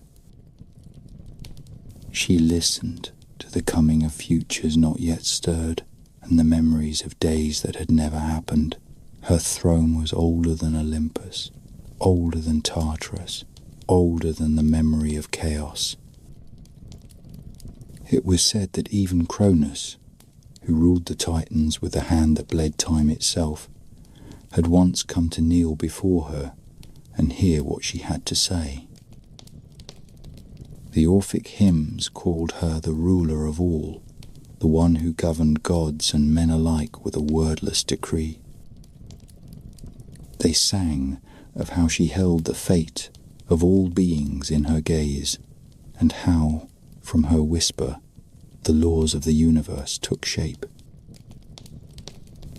She listened to the coming of futures not yet stirred, and the memories of days that had never happened. Her throne was older than Olympus, older than Tartarus, older than the memory of chaos. It was said that even Cronus, who ruled the Titans with the hand that bled time itself, had once come to kneel before her and hear what she had to say. The Orphic hymns called her the ruler of all, the one who governed gods and men alike with a wordless decree. They sang of how she held the fate of all beings in her gaze, and how, from her whisper, the laws of the universe took shape.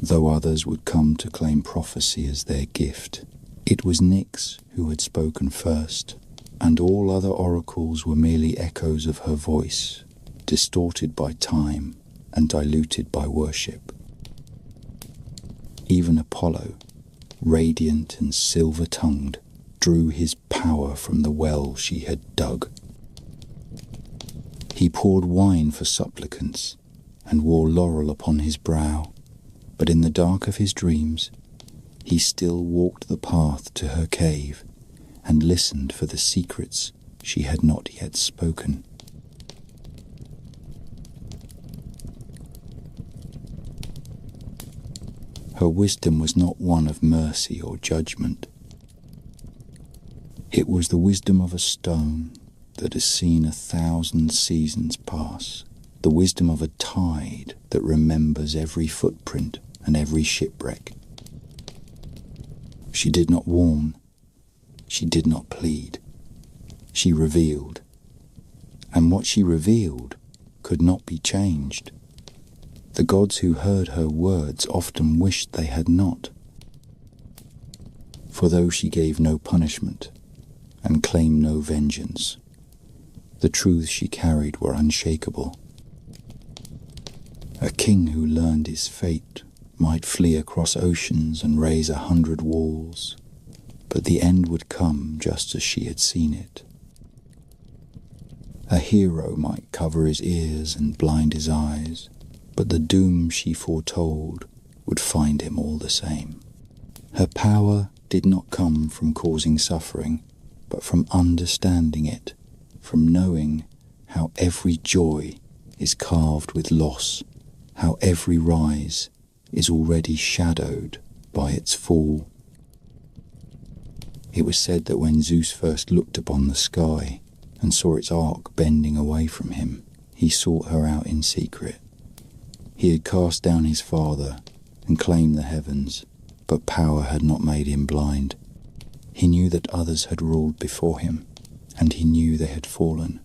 Though others would come to claim prophecy as their gift, it was Nyx who had spoken first, and all other oracles were merely echoes of her voice, distorted by time and diluted by worship. Even Apollo, radiant and silver-tongued, drew his power from the well she had dug. He poured wine for supplicants and wore laurel upon his brow, but in the dark of his dreams he still walked the path to her cave and listened for the secrets she had not yet spoken. Her wisdom was not one of mercy or judgment. It was the wisdom of a stone that has seen 1,000 seasons pass, the wisdom of a tide that remembers every footprint and every shipwreck. She did not warn, she did not plead, she revealed, and what she revealed could not be changed. The gods who heard her words often wished they had not. For though she gave no punishment and claimed no vengeance, the truths she carried were unshakable. A king who learned his fate might flee across oceans and raise 100 walls, but the end would come just as she had seen it. A hero might cover his ears and blind his eyes, but the doom she foretold would find him all the same. Her power did not come from causing suffering, but from understanding it, from knowing how every joy is carved with loss, how every rise is already shadowed by its fall. It was said that when Zeus first looked upon the sky and saw its arc bending away from him, he sought her out in secret. He had cast down his father and claimed the heavens, but power had not made him blind. He knew that others had ruled before him, and he knew they had fallen.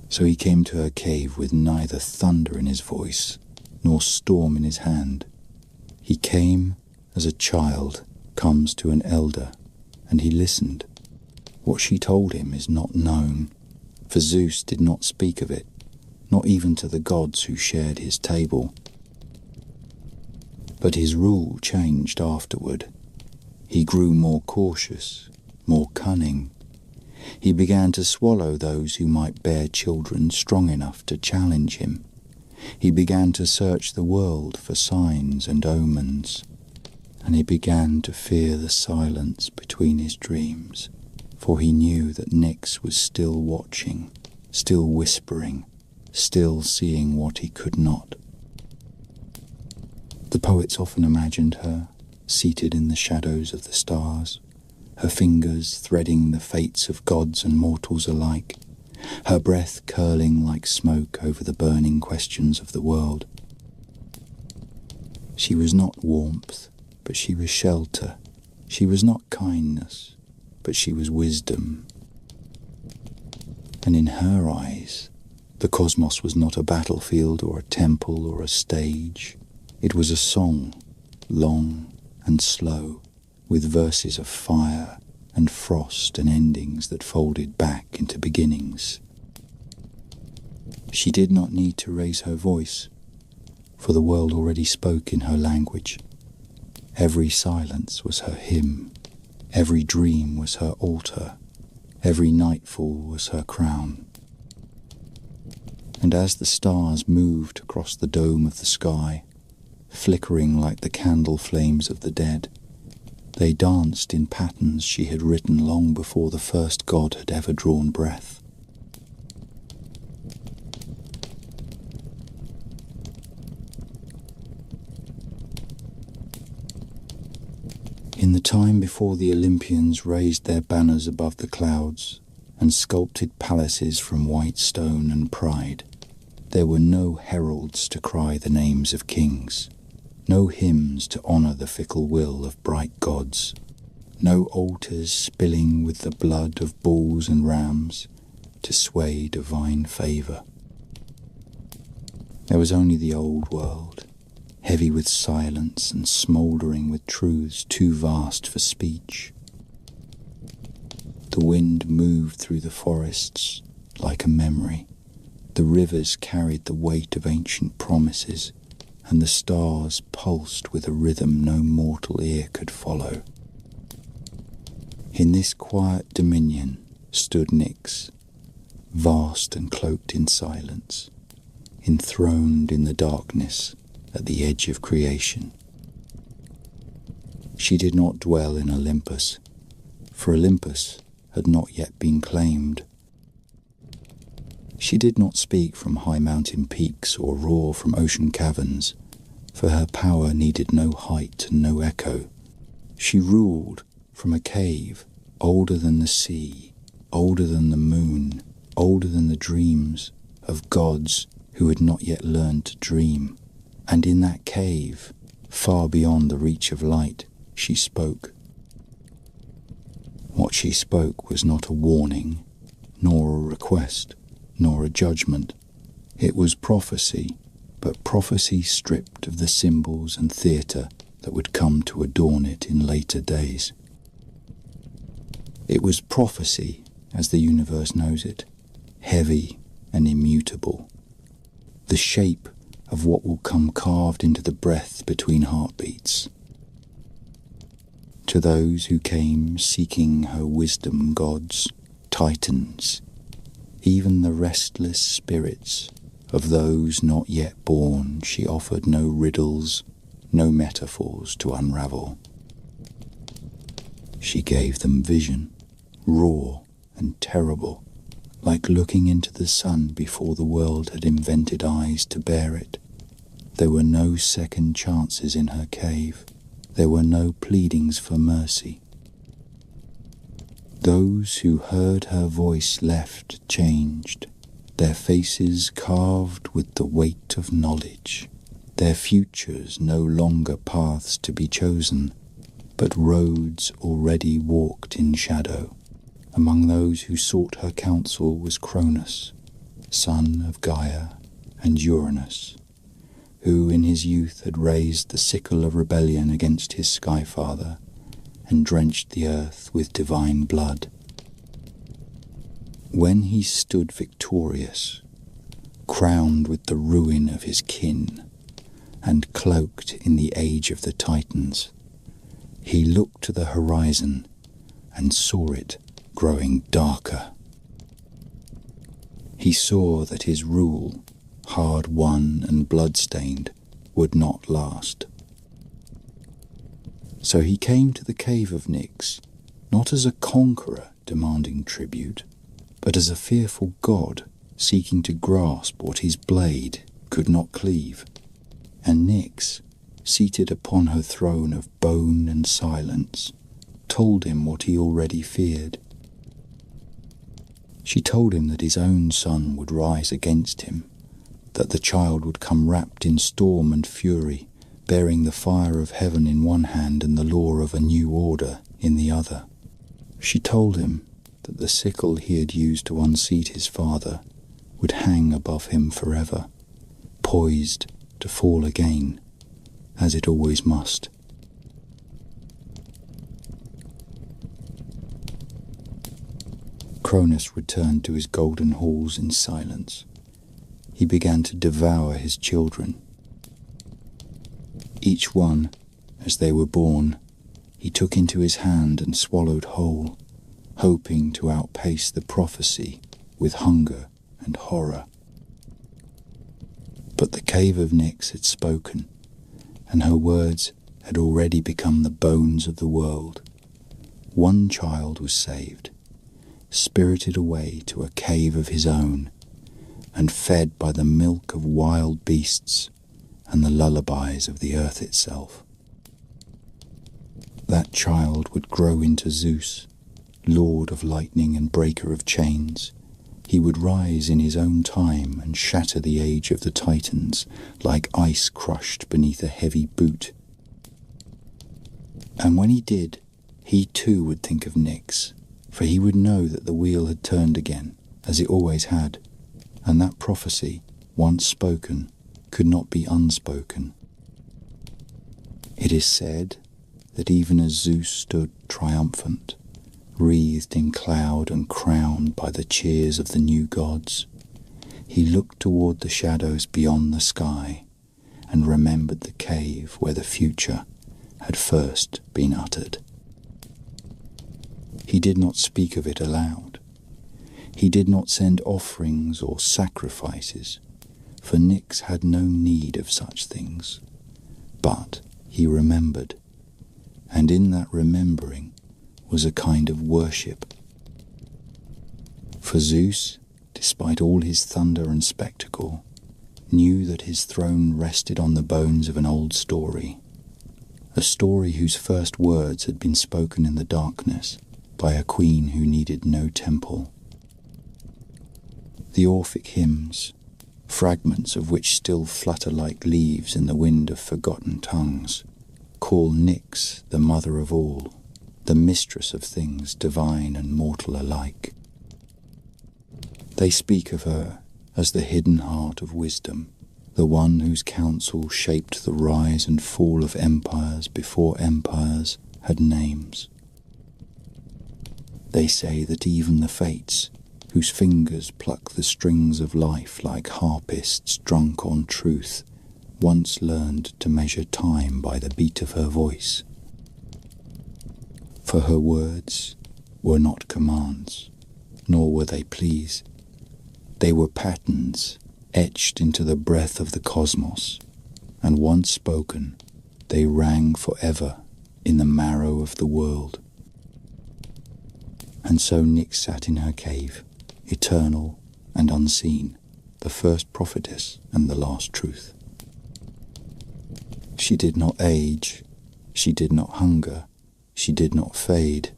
So he came to her cave with neither thunder in his voice nor storm in his hand. He came as a child comes to an elder, and he listened. What she told him is not known, for Zeus did not speak of it, not even to the gods who shared his table. But his rule changed afterward. He grew more cautious, more cunning. He began to swallow those who might bear children strong enough to challenge him. He began to search the world for signs and omens, and he began to fear the silence between his dreams, for he knew that Nyx was still watching, still whispering, still seeing what he could not. The poets often imagined her, seated in the shadows of the stars, her fingers threading the fates of gods and mortals alike, her breath curling like smoke over the burning questions of the world. She was not warmth, but she was shelter. She was not kindness, but she was wisdom. And in her eyes, the cosmos was not a battlefield or a temple or a stage. It was a song, long and slow, with verses of fire and frost and endings that folded back into beginnings. She did not need to raise her voice, for the world already spoke in her language. Every silence was her hymn, every dream was her altar, every nightfall was her crown. And as the stars moved across the dome of the sky, flickering like the candle flames of the dead, they danced in patterns she had written long before the first god had ever drawn breath. In the time before the Olympians raised their banners above the clouds and sculpted palaces from white stone and pride, there were no heralds to cry the names of kings, no hymns to honour the fickle will of bright gods, no altars spilling with the blood of bulls and rams to sway divine favour. There was only the old world, heavy with silence and smouldering with truths too vast for speech. The wind moved through the forests like a memory. The rivers carried the weight of ancient promises, and the stars pulsed with a rhythm no mortal ear could follow. In this quiet dominion stood Nyx, vast and cloaked in silence, enthroned in the darkness at the edge of creation. She did not dwell in Olympus, for Olympus had not yet been claimed. She did not speak from high mountain peaks or roar from ocean caverns, for her power needed no height and no echo. She ruled from a cave older than the sea, older than the moon, older than the dreams of gods who had not yet learned to dream. And in that cave, far beyond the reach of light, she spoke. What she spoke was not a warning, nor a request, nor a judgment. It was prophecy, but prophecy stripped of the symbols and theatre that would come to adorn it in later days. It was prophecy as the universe knows it, heavy and immutable. The shape of what will come carved into the breath between heartbeats. To those who came seeking her wisdom gods, titans, even the restless spirits of those not yet born, she offered no riddles, no metaphors to unravel. She gave them vision, raw and terrible, like looking into the sun before the world had invented eyes to bear it. There were no second chances in her cave. There were no pleadings for mercy. Those who heard her voice left changed, their faces carved with the weight of knowledge, their futures no longer paths to be chosen, but roads already walked in shadow. Among those who sought her counsel was Cronus, son of Gaia and Uranus, who in his youth had raised the sickle of rebellion against his skyfather and drenched the earth with divine blood. When he stood victorious, crowned with the ruin of his kin, and cloaked in the age of the Titans, he looked to the horizon and saw it growing darker. He saw that his rule, hard-won and blood-stained, would not last. So he came to the cave of Nyx, not as a conqueror demanding tribute, but as a fearful god seeking to grasp what his blade could not cleave. And Nyx, seated upon her throne of bone and silence, told him what he already feared. She told him that his own son would rise against him, that the child would come wrapped in storm and fury, bearing the fire of heaven in one hand and the law of a new order in the other. She told him that the sickle he had used to unseat his father would hang above him forever, poised to fall again, as it always must. Cronus returned to his golden halls in silence. He began to devour his children. Each one, as they were born, he took into his hand and swallowed whole, hoping to outpace the prophecy with hunger and horror. But the cave of Nyx had spoken, and her words had already become the bones of the world. One child was saved, spirited away to a cave of his own, and fed by the milk of wild beasts and the lullabies of the earth itself. That child would grow into Zeus, lord of lightning and breaker of chains. He would rise in his own time and shatter the age of the Titans like ice crushed beneath a heavy boot. And when he did, he too would think of Nyx, for he would know that the wheel had turned again, as it always had, and that prophecy, once spoken, could not be unspoken. It is said that even as Zeus stood triumphant, wreathed in cloud and crowned by the cheers of the new gods, he looked toward the shadows beyond the sky and remembered the cave where the future had first been uttered. He did not speak of it aloud. He did not send offerings or sacrifices, for Nyx had no need of such things. But he remembered, and in that remembering was a kind of worship. For Zeus, despite all his thunder and spectacle, knew that his throne rested on the bones of an old story, a story whose first words had been spoken in the darkness by a queen who needed no temple. The Orphic hymns, fragments of which still flutter like leaves in the wind of forgotten tongues, call Nyx the mother of all, the mistress of things divine and mortal alike. They speak of her as the hidden heart of wisdom, the one whose counsel shaped the rise and fall of empires before empires had names. They say that even the fates, whose fingers pluck the strings of life like harpists drunk on truth, once learned to measure time by the beat of her voice. For her words were not commands, nor were they pleas. They were patterns etched into the breath of the cosmos, and once spoken, they rang forever in the marrow of the world. And so Nyx sat in her cave, eternal and unseen, the first prophetess and the last truth. She did not age, she did not hunger, she did not fade.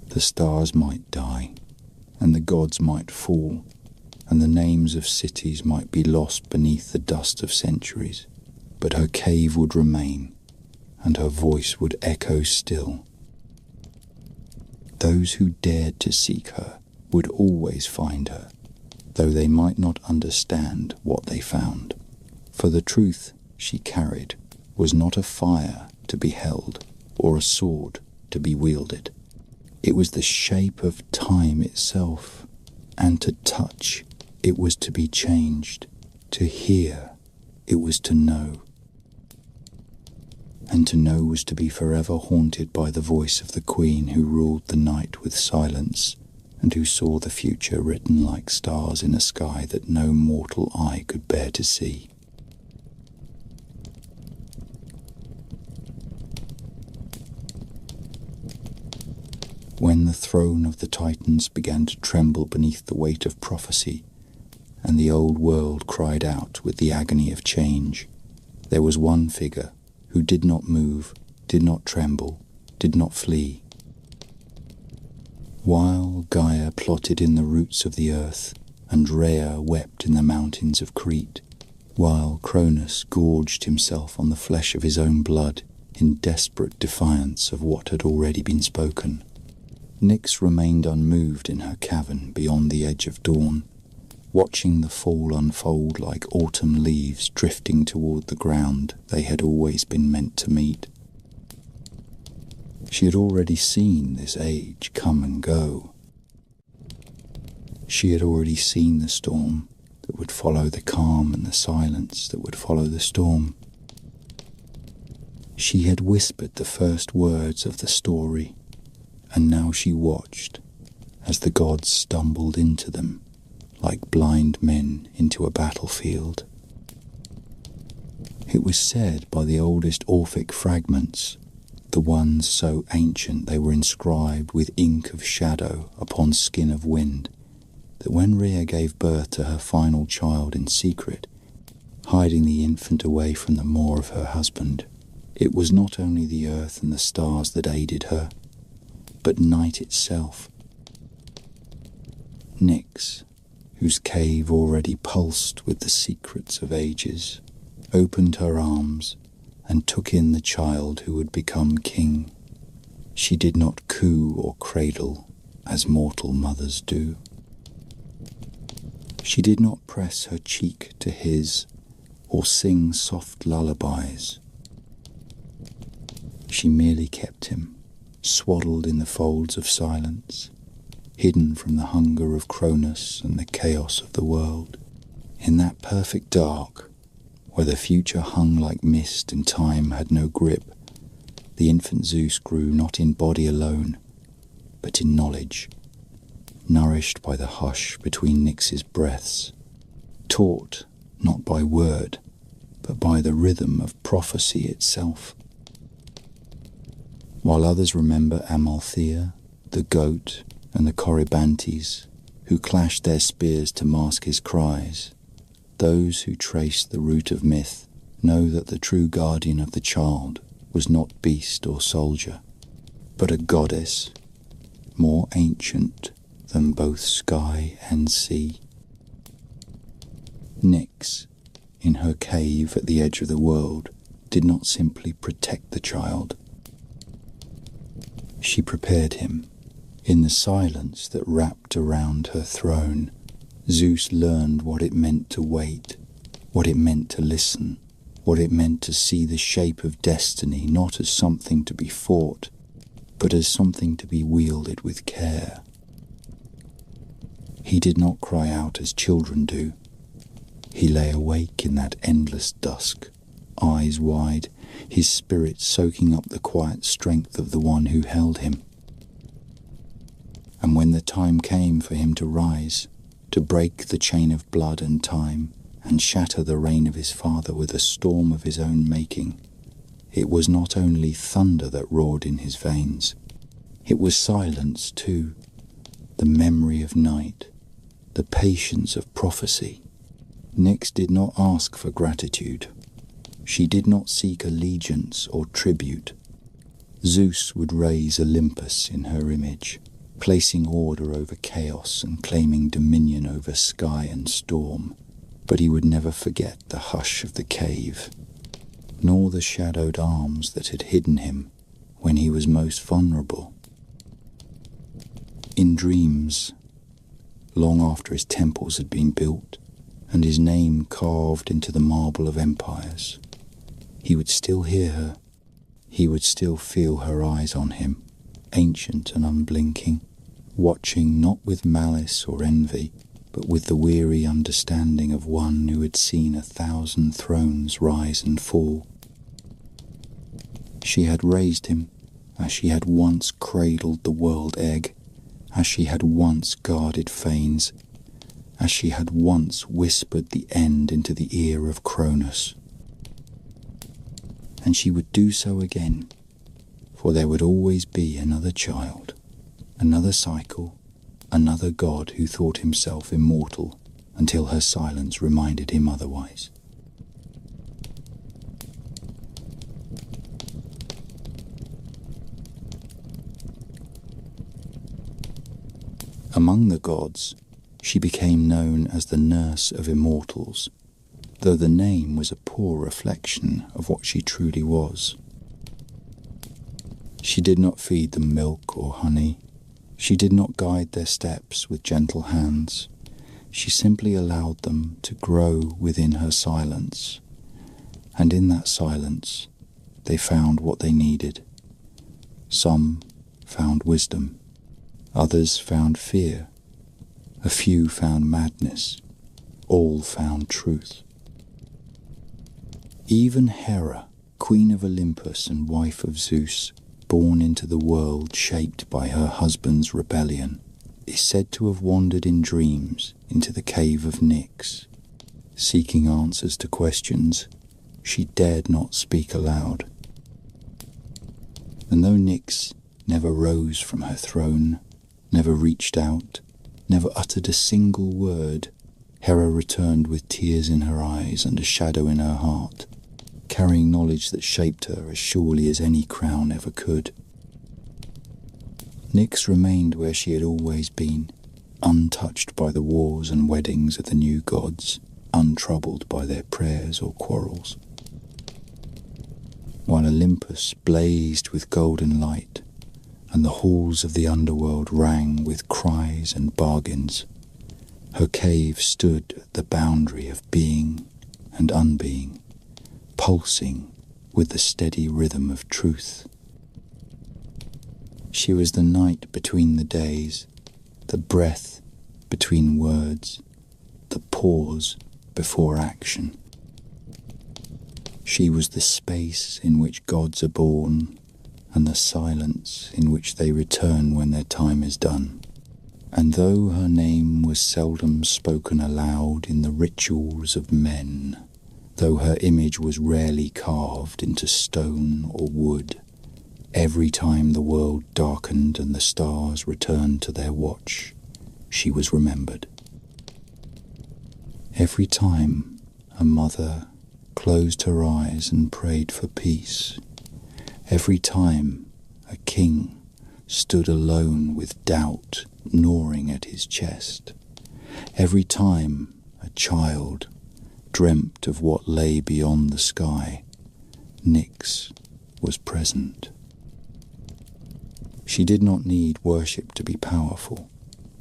The stars might die, and the gods might fall, and the names of cities might be lost beneath the dust of centuries, but her cave would remain, and her voice would echo still. Those who dared to seek her would always find her, though they might not understand what they found. For the truth she carried was not a fire to be held or a sword to be wielded. It was the shape of time itself, and to touch it was to be changed, to hear it was to know. And to know was to be forever haunted by the voice of the queen who ruled the night with silence, and who saw the future written like stars in a sky that no mortal eye could bear to see. When the throne of the Titans began to tremble beneath the weight of prophecy, and the old world cried out with the agony of change, there was one figure who did not move, did not tremble, did not flee. While Gaia plotted in the roots of the earth, and Rhea wept in the mountains of Crete, while Cronus gorged himself on the flesh of his own blood in desperate defiance of what had already been spoken, Nyx remained unmoved in her cavern beyond the edge of dawn, watching the fall unfold like autumn leaves drifting toward the ground they had always been meant to meet. She had already seen this age come and go. She had already seen the storm that would follow the calm and the silence that would follow the storm. She had whispered the first words of the story, and now she watched as the gods stumbled into them like blind men into a battlefield. It was said by the oldest Orphic fragments, the ones so ancient they were inscribed with ink of shadow upon skin of wind, that when Rhea gave birth to her final child in secret, hiding the infant away from the maw of her husband, it was not only the earth and the stars that aided her, but night itself. Nyx, whose cave already pulsed with the secrets of ages, opened her arms and took in the child who would become king. She did not coo or cradle as mortal mothers do. She did not press her cheek to his or sing soft lullabies. She merely kept him, swaddled in the folds of silence, hidden from the hunger of Cronus and the chaos of the world. In that perfect dark, where the future hung like mist and time had no grip, the infant Zeus grew not in body alone, but in knowledge, nourished by the hush between Nyx's breaths, taught not by word, but by the rhythm of prophecy itself. While others remember Amalthea, the goat, and the Corybantes, who clashed their spears to mask his cries, those who trace the root of myth know that the true guardian of the child was not beast or soldier, but a goddess, more ancient than both sky and sea. Nyx, in her cave at the edge of the world, did not simply protect the child. She prepared him. In the silence that wrapped around her throne, Zeus learned what it meant to wait, what it meant to listen, what it meant to see the shape of destiny not as something to be fought, but as something to be wielded with care. He did not cry out as children do. He lay awake in that endless dusk, eyes wide, his spirit soaking up the quiet strength of the one who held him. And when the time came for him to rise, to break the chain of blood and time, and shatter the reign of his father with a storm of his own making, it was not only thunder that roared in his veins, it was silence too, the memory of night, the patience of prophecy. Nyx did not ask for gratitude. She did not seek allegiance or tribute. Zeus would raise Olympus in her image, placing order over chaos and claiming dominion over sky and storm, but he would never forget the hush of the cave, nor the shadowed arms that had hidden him when he was most vulnerable. In dreams, long after his temples had been built and his name carved into the marble of empires, he would still hear her, he would still feel her eyes on him, ancient and unblinking, watching not with malice or envy, but with the weary understanding of one who had seen 1,000 thrones rise and fall. She had raised him as she had once cradled the world egg, as she had once guarded fanes, as she had once whispered the end into the ear of Cronus. And she would do so again, for there would always be another child, Another cycle, another god who thought himself immortal until her silence reminded him otherwise. Among the gods, she became known as the nurse of immortals, though the name was a poor reflection of what she truly was. She did not feed them milk or honey. She did not guide their steps with gentle hands. She simply allowed them to grow within her silence, and in that silence they found what they needed. Some found wisdom, others found fear, a few found madness, all found truth. Even Hera, queen of Olympus and wife of Zeus, born into the world shaped by her husband's rebellion, is said to have wandered in dreams into the cave of Nyx. Seeking answers to questions she dared not speak aloud. And though Nyx never rose from her throne, never reached out, never uttered a single word, Hera returned with tears in her eyes and a shadow in her heart, carrying knowledge that shaped her as surely as any crown ever could. Nyx remained where she had always been, untouched by the wars and weddings of the new gods, untroubled by their prayers or quarrels. While Olympus blazed with golden light, and the halls of the underworld rang with cries and bargains, her cave stood at the boundary of being and unbeing, pulsing with the steady rhythm of truth. She was the night between the days, the breath between words, the pause before action. She was the space in which gods are born, and the silence in which they return when their time is done. And though her name was seldom spoken aloud in the rituals of men, though her image was rarely carved into stone or wood, every time the world darkened and the stars returned to their watch, she was remembered. Every time a mother closed her eyes and prayed for peace, every time a king stood alone with doubt gnawing at his chest, every time a child dreamt of what lay beyond the sky, Nyx was present. She did not need worship to be powerful.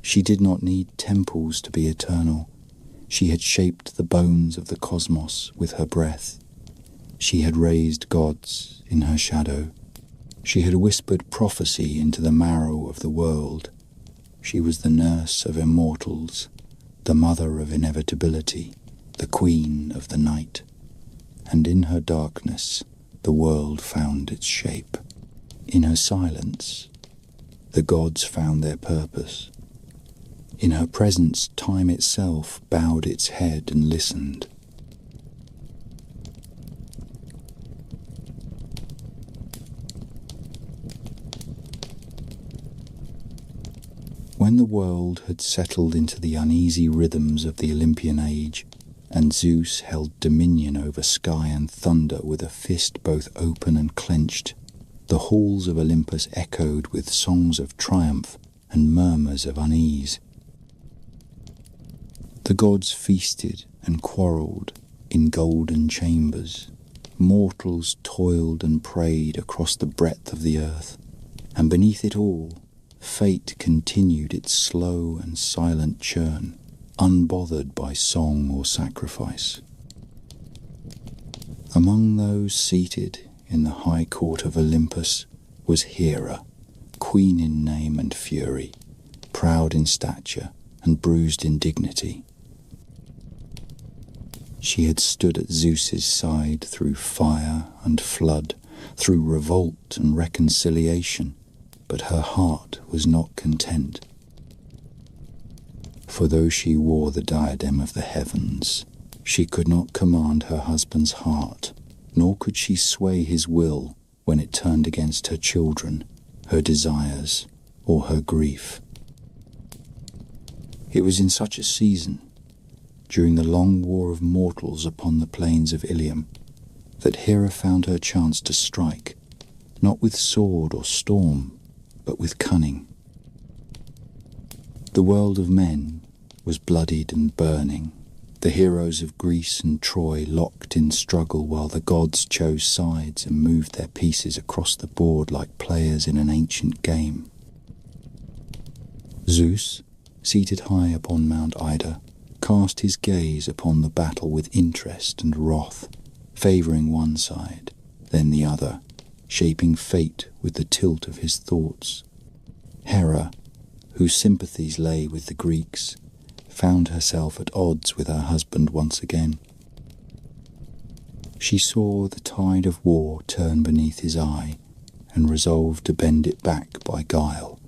She did not need temples to be eternal. She had shaped the bones of the cosmos with her breath. She had raised gods in her shadow. She had whispered prophecy into the marrow of the world. She was the nurse of immortals, the mother of inevitability, the queen of the night. And in her darkness, the world found its shape. In her silence, the gods found their purpose. In her presence, time itself bowed its head and listened. When the world had settled into the uneasy rhythms of the Olympian age, and Zeus held dominion over sky and thunder with a fist both open and clenched, the halls of Olympus echoed with songs of triumph and murmurs of unease. The gods feasted and quarrelled in golden chambers. Mortals toiled and prayed across the breadth of the earth, and beneath it all, fate continued its slow and silent churn, unbothered by song or sacrifice. Among those seated in the high court of Olympus was Hera, queen in name and fury, proud in stature and bruised in dignity. She had stood at Zeus's side through fire and flood, through revolt and reconciliation, but her heart was not content. For though she wore the diadem of the heavens, she could not command her husband's heart, nor could she sway his will when it turned against her children, her desires, or her grief. It was in such a season, during the long war of mortals upon the plains of Ilium, that Hera found her chance to strike, not with sword or storm, but with cunning. The world of men was bloodied and burning, the heroes of Greece and Troy locked in struggle while the gods chose sides and moved their pieces across the board like players in an ancient game. Zeus, seated high upon Mount Ida, cast his gaze upon the battle with interest and wrath, favouring one side, then the other, shaping fate with the tilt of his thoughts. Hera, whose sympathies lay with the Greeks, found herself at odds with her husband once again. She saw the tide of war turn beneath his eye and resolved to bend it back by guile.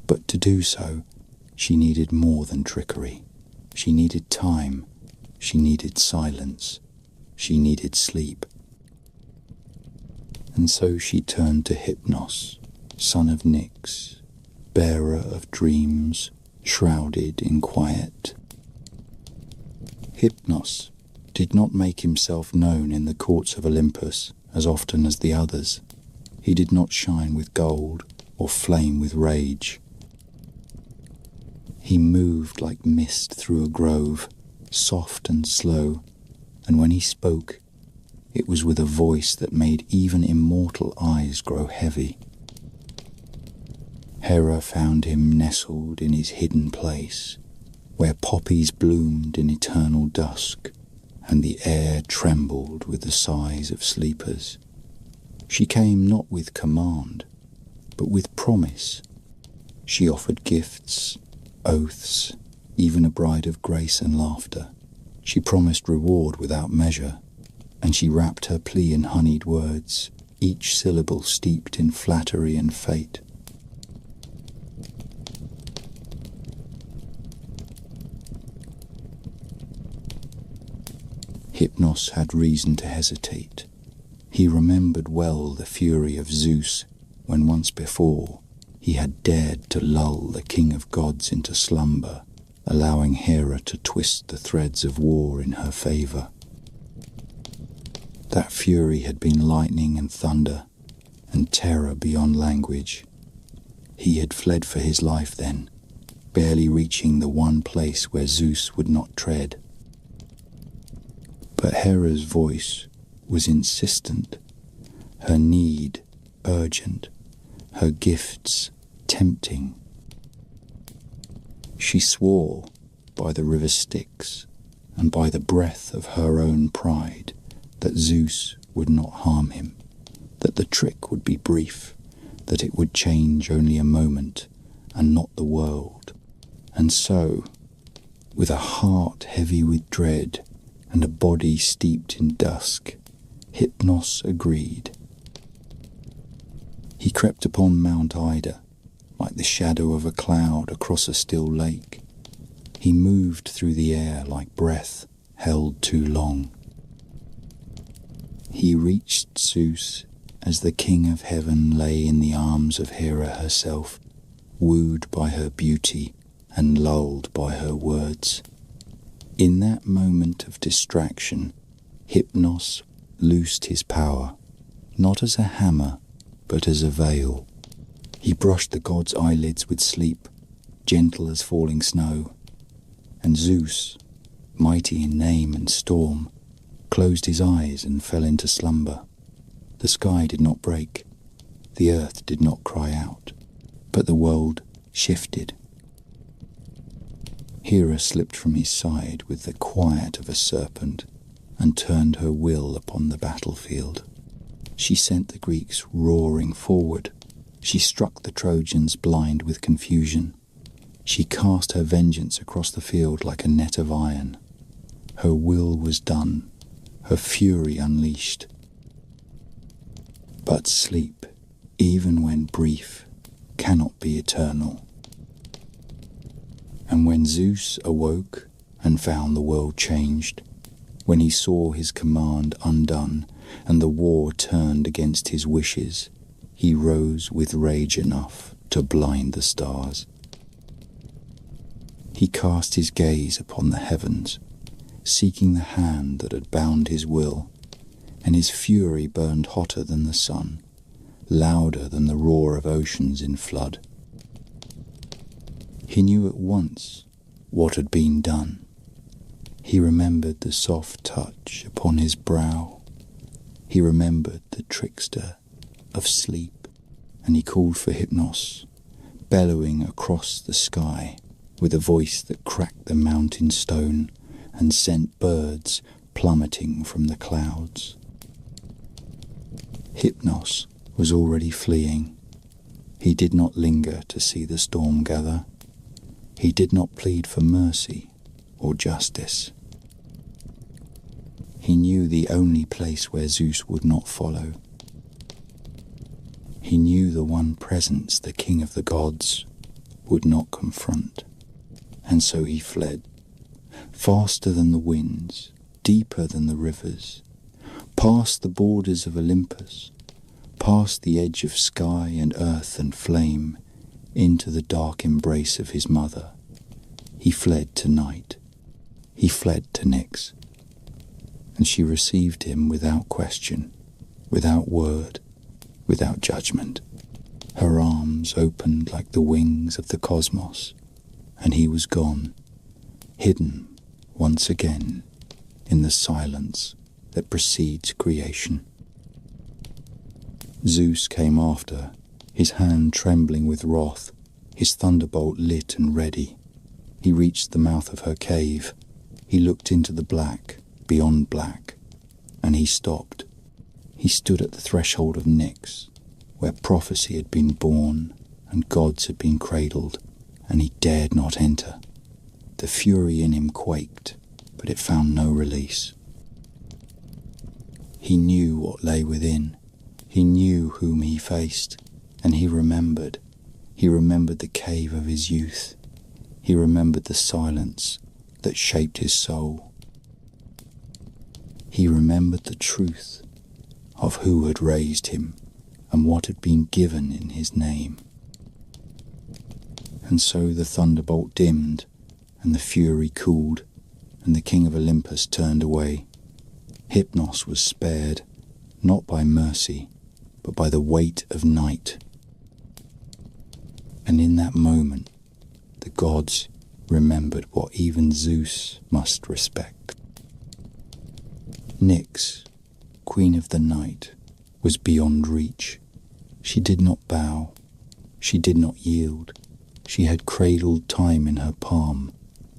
But to do so, she needed more than trickery. She needed time, she needed silence, she needed sleep. And so she turned to Hypnos, son of Nyx, bearer of dreams, shrouded in quiet. Hypnos did not make himself known in the courts of Olympus as often as the others. He did not shine with gold or flame with rage. He moved like mist through a grove, soft and slow, and when he spoke, it was with a voice that made even immortal eyes grow heavy. Hera found him nestled in his hidden place, where poppies bloomed in eternal dusk, and the air trembled with the sighs of sleepers. She came not with command, but with promise. She offered gifts, oaths, even a bride of grace and laughter. She promised reward without measure, and she wrapped her plea in honeyed words, each syllable steeped in flattery and fate. Hypnos had reason to hesitate. He remembered well the fury of Zeus when once before he had dared to lull the king of gods into slumber, allowing Hera to twist the threads of war in her favour. That fury had been lightning and thunder, and terror beyond language. He had fled for his life then, barely reaching the one place where Zeus would not tread. But Hera's voice was insistent, her need urgent, her gifts tempting. She swore by the river Styx and by the breath of her own pride that Zeus would not harm him, that the trick would be brief, that it would change only a moment and not the world. And so, with a heart heavy with dread and a body steeped in dusk, Hypnos agreed. He crept upon Mount Ida, like the shadow of a cloud across a still lake. He moved through the air like breath held too long. He reached Zeus as the king of heaven lay in the arms of Hera herself, wooed by her beauty and lulled by her words. In that moment of distraction, Hypnos loosed his power, not as a hammer, but as a veil. He brushed the god's eyelids with sleep, gentle as falling snow, and Zeus, mighty in name and storm, closed his eyes and fell into slumber. The sky did not break, the earth did not cry out, but the world shifted. Hera slipped from his side with the quiet of a serpent and turned her will upon the battlefield. She sent the Greeks roaring forward. She struck the Trojans blind with confusion. She cast her vengeance across the field like a net of iron. Her will was done, her fury unleashed. But sleep, even when brief, cannot be eternal. And when Zeus awoke and found the world changed, when he saw his command undone and the war turned against his wishes, he rose with rage enough to blind the stars. He cast his gaze upon the heavens, seeking the hand that had bound his will, and his fury burned hotter than the sun, louder than the roar of oceans in flood. He knew at once what had been done. He remembered the soft touch upon his brow. He remembered the trickster of sleep, and he called for Hypnos, bellowing across the sky with a voice that cracked the mountain stone and sent birds plummeting from the clouds. Hypnos was already fleeing. He did not linger to see the storm gather. He did not plead for mercy or justice. He knew the only place where Zeus would not follow. He knew the one presence the king of the gods would not confront, and so he fled, faster than the winds, deeper than the rivers, past the borders of Olympus, past the edge of sky and earth and flame, into the dark embrace of his mother. He fled to night. He fled to Nyx. And she received him without question, without word, without judgment. Her arms opened like the wings of the cosmos, and he was gone, hidden once again in the silence that precedes creation. Zeus came after, his hand trembling with wrath, his thunderbolt lit and ready. He reached the mouth of her cave. He looked into the black, beyond black, and he stopped. He stood at the threshold of Nyx, where prophecy had been born and gods had been cradled, and he dared not enter. The fury in him quaked, but it found no release. He knew what lay within. He knew whom he faced, and he remembered. He remembered the cave of his youth. He remembered the silence that shaped his soul. He remembered the truth of who had raised him and what had been given in his name. And so the thunderbolt dimmed, and the fury cooled, and the king of Olympus turned away. Hypnos was spared, not by mercy, but by the weight of night. And in that moment, the gods remembered what even Zeus must respect. Nyx, queen of the night, was beyond reach. She did not bow. She did not yield. She had cradled time in her palm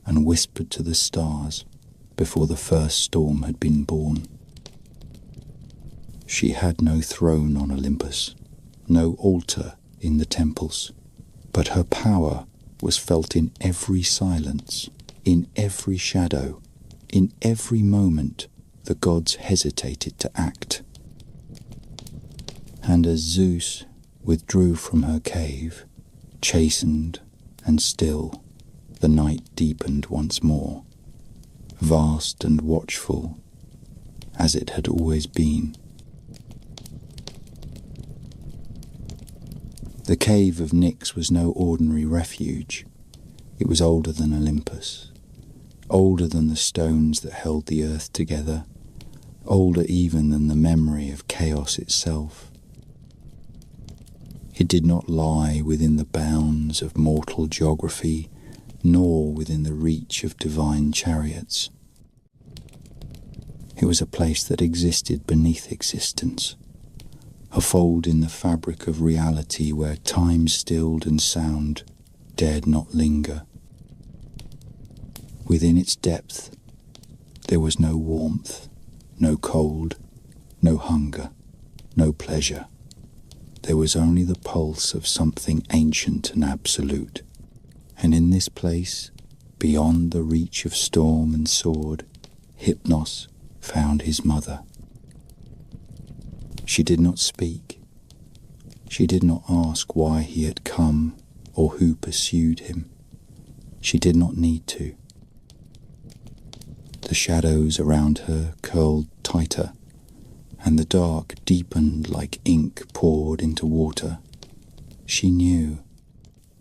and whispered to the stars before the first storm had been born. She had no throne on Olympus, no altar in the temples, but her power was felt in every silence, in every shadow, in every moment the gods hesitated to act. And as Zeus withdrew from her cave, chastened and still, the night deepened once more, vast and watchful, as it had always been. The cave of Nyx was no ordinary refuge. It was older than Olympus, older than the stones that held the earth together, older even than the memory of chaos itself. It did not lie within the bounds of mortal geography, nor within the reach of divine chariots. It was a place that existed beneath existence, a fold in the fabric of reality where time stilled and sound dared not linger. Within its depth, there was no warmth, no cold, no hunger, no pleasure. There was only the pulse of something ancient and absolute. And in this place, beyond the reach of storm and sword, Hypnos found his mother. She did not speak. She did not ask why he had come or who pursued him. She did not need to. The shadows around her curled tighter, and the dark deepened like ink poured into water. She knew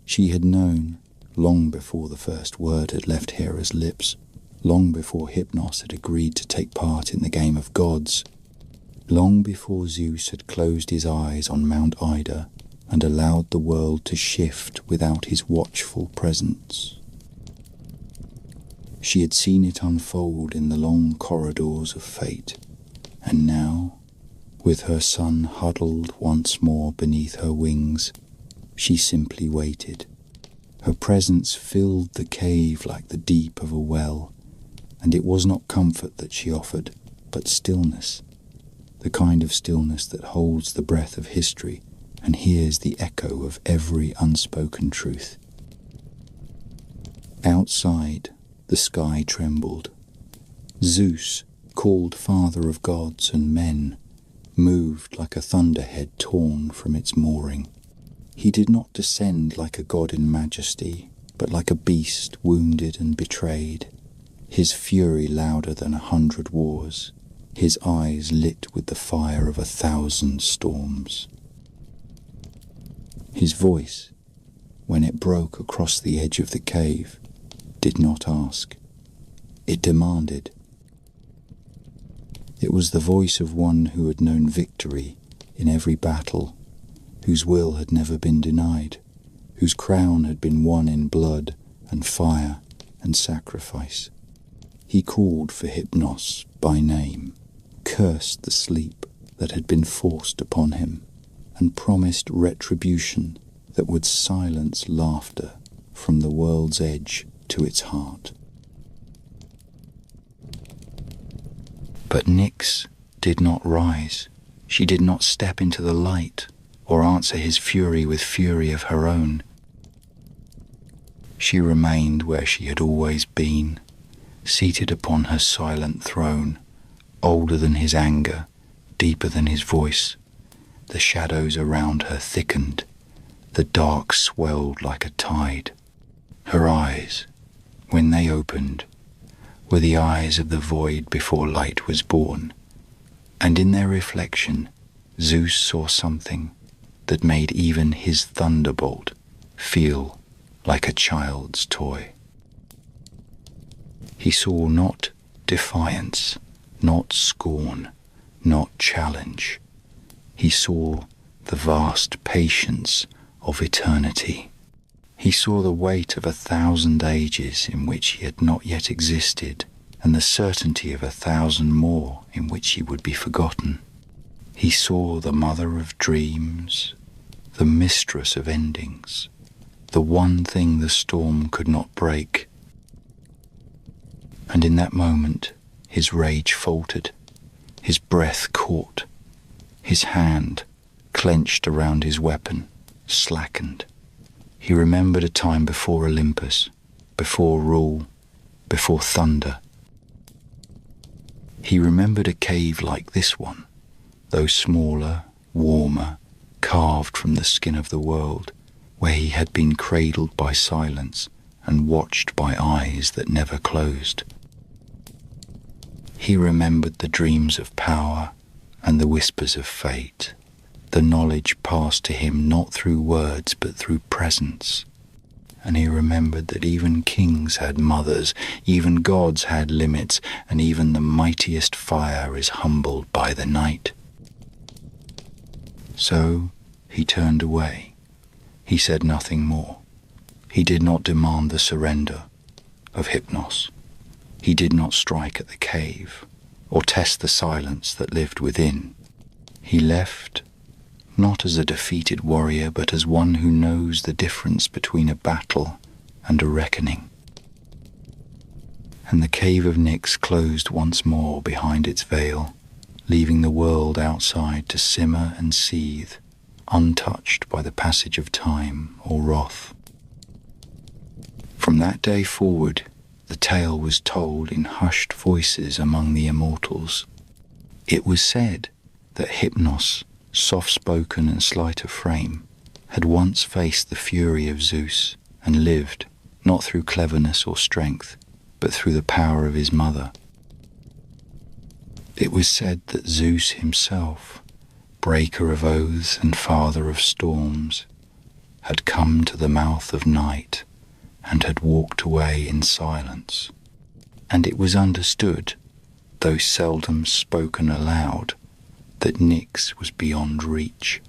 She had known, long before the first word had left Hera's lips, long before Hypnos had agreed to take part in the game of gods, long before Zeus had closed his eyes on Mount Ida and allowed the world to shift without his watchful presence. She had seen it unfold in the long corridors of fate, and now, with her son huddled once more beneath her wings, she simply waited. Her presence filled the cave like the deep of a well, and it was not comfort that she offered, but stillness, the kind of stillness that holds the breath of history and hears the echo of every unspoken truth. Outside, the sky trembled. Zeus, called father of gods and men, moved like a thunderhead torn from its mooring. He did not descend like a god in majesty, but like a beast wounded and betrayed, his fury louder than 100 wars, his eyes lit with the fire of 1,000 storms. His voice, when it broke across the edge of the cave, did not ask. It demanded. It was the voice of one who had known victory in every battle, whose will had never been denied, whose crown had been won in blood and fire and sacrifice. He called for Hypnos by name, cursed the sleep that had been forced upon him, and promised retribution that would silence laughter from the world's edge to its heart. But Nyx did not rise. She did not step into the light or answer his fury with fury of her own. She remained where she had always been, seated upon her silent throne, older than his anger, deeper than his voice. The shadows around her thickened, the dark swelled like a tide. Her eyes, when they opened, were the eyes of the void before light was born, and in their reflection Zeus saw something that made even his thunderbolt feel like a child's toy. He saw not defiance, not scorn, not challenge. He saw the vast patience of eternity. He saw the weight of 1,000 ages in which he had not yet existed, and the certainty of 1,000 more in which he would be forgotten. He saw the mother of dreams, the mistress of endings, the one thing the storm could not break. And in that moment, his rage faltered, his breath caught, his hand, clenched around his weapon, slackened. He remembered a time before Olympus, before rule, before thunder. He remembered a cave like this one, though smaller, warmer, carved from the skin of the world, where he had been cradled by silence and watched by eyes that never closed. He remembered the dreams of power and the whispers of fate, the knowledge passed to him not through words but through presence. And he remembered that even kings had mothers, even gods had limits, and even the mightiest fire is humbled by the night. So he turned away. He said nothing more. He did not demand the surrender of Hypnos. He did not strike at the cave or test the silence that lived within. He left, not as a defeated warrior, but as one who knows the difference between a battle and a reckoning. And the cave of Nyx closed once more behind its veil, leaving the world outside to simmer and seethe, untouched by the passage of time or wrath. From that day forward, the tale was told in hushed voices among the immortals. It was said that Hypnos, soft-spoken and slight of frame, had once faced the fury of Zeus and lived, not through cleverness or strength, but through the power of his mother. It was said that Zeus himself, breaker of oaths and father of storms, had come to the mouth of night and had walked away in silence, and it was understood, though seldom spoken aloud, that Nyx was beyond reach.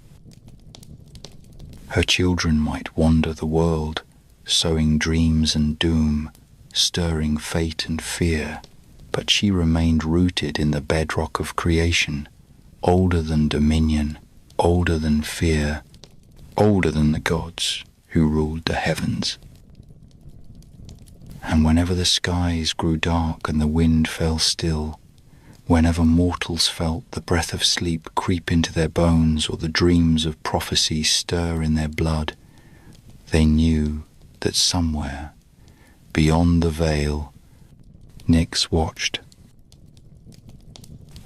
Her children might wander the world, sowing dreams and doom, stirring fate and fear, but she remained rooted in the bedrock of creation, older than dominion, older than fear, older than the gods who ruled the heavens. And whenever the skies grew dark and the wind fell still, whenever mortals felt the breath of sleep creep into their bones or the dreams of prophecy stir in their blood, they knew that somewhere, beyond the veil, Nyx watched.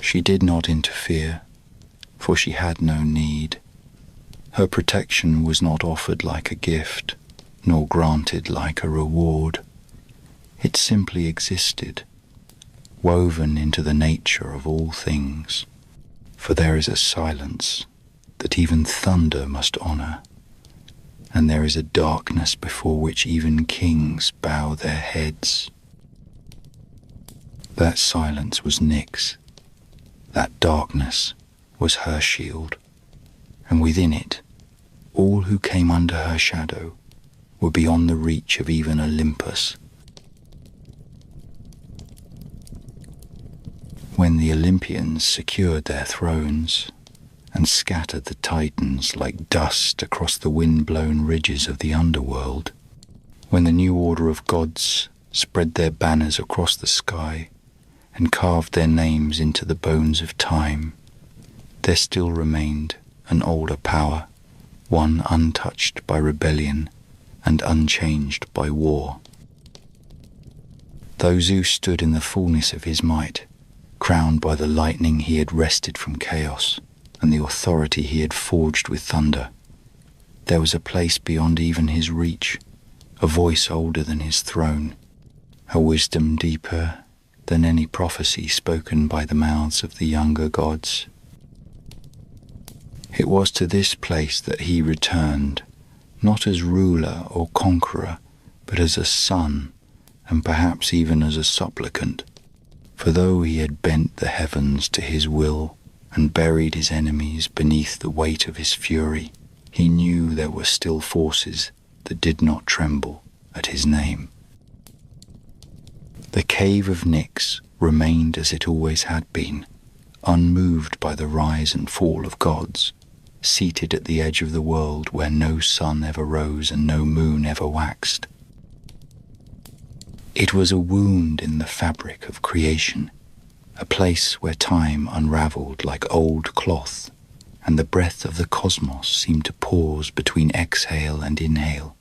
She did not interfere, for she had no need. Her protection was not offered like a gift, nor granted like a reward. It simply existed, woven into the nature of all things, for there is a silence that even thunder must honor, and there is a darkness before which even kings bow their heads. That silence was Nyx. That darkness was her shield, and within it, all who came under her shadow were beyond the reach of even Olympus. When the Olympians secured their thrones and scattered the Titans like dust across the wind-blown ridges of the underworld, when the new order of gods spread their banners across the sky and carved their names into the bones of time, there still remained an older power, one untouched by rebellion and unchanged by war. Though Zeus stood in the fullness of his might, crowned by the lightning he had wrested from chaos and the authority he had forged with thunder, there was a place beyond even his reach, a voice older than his throne, a wisdom deeper than any prophecy spoken by the mouths of the younger gods. It was to this place that he returned, not as ruler or conqueror, but as a son, and perhaps even as a supplicant. For though he had bent the heavens to his will and buried his enemies beneath the weight of his fury, he knew there were still forces that did not tremble at his name. The cave of Nyx remained as it always had been, unmoved by the rise and fall of gods, seated at the edge of the world where no sun ever rose and no moon ever waxed. It was a wound in the fabric of creation, a place where time unraveled like old cloth, and the breath of the cosmos seemed to pause between exhale and inhale.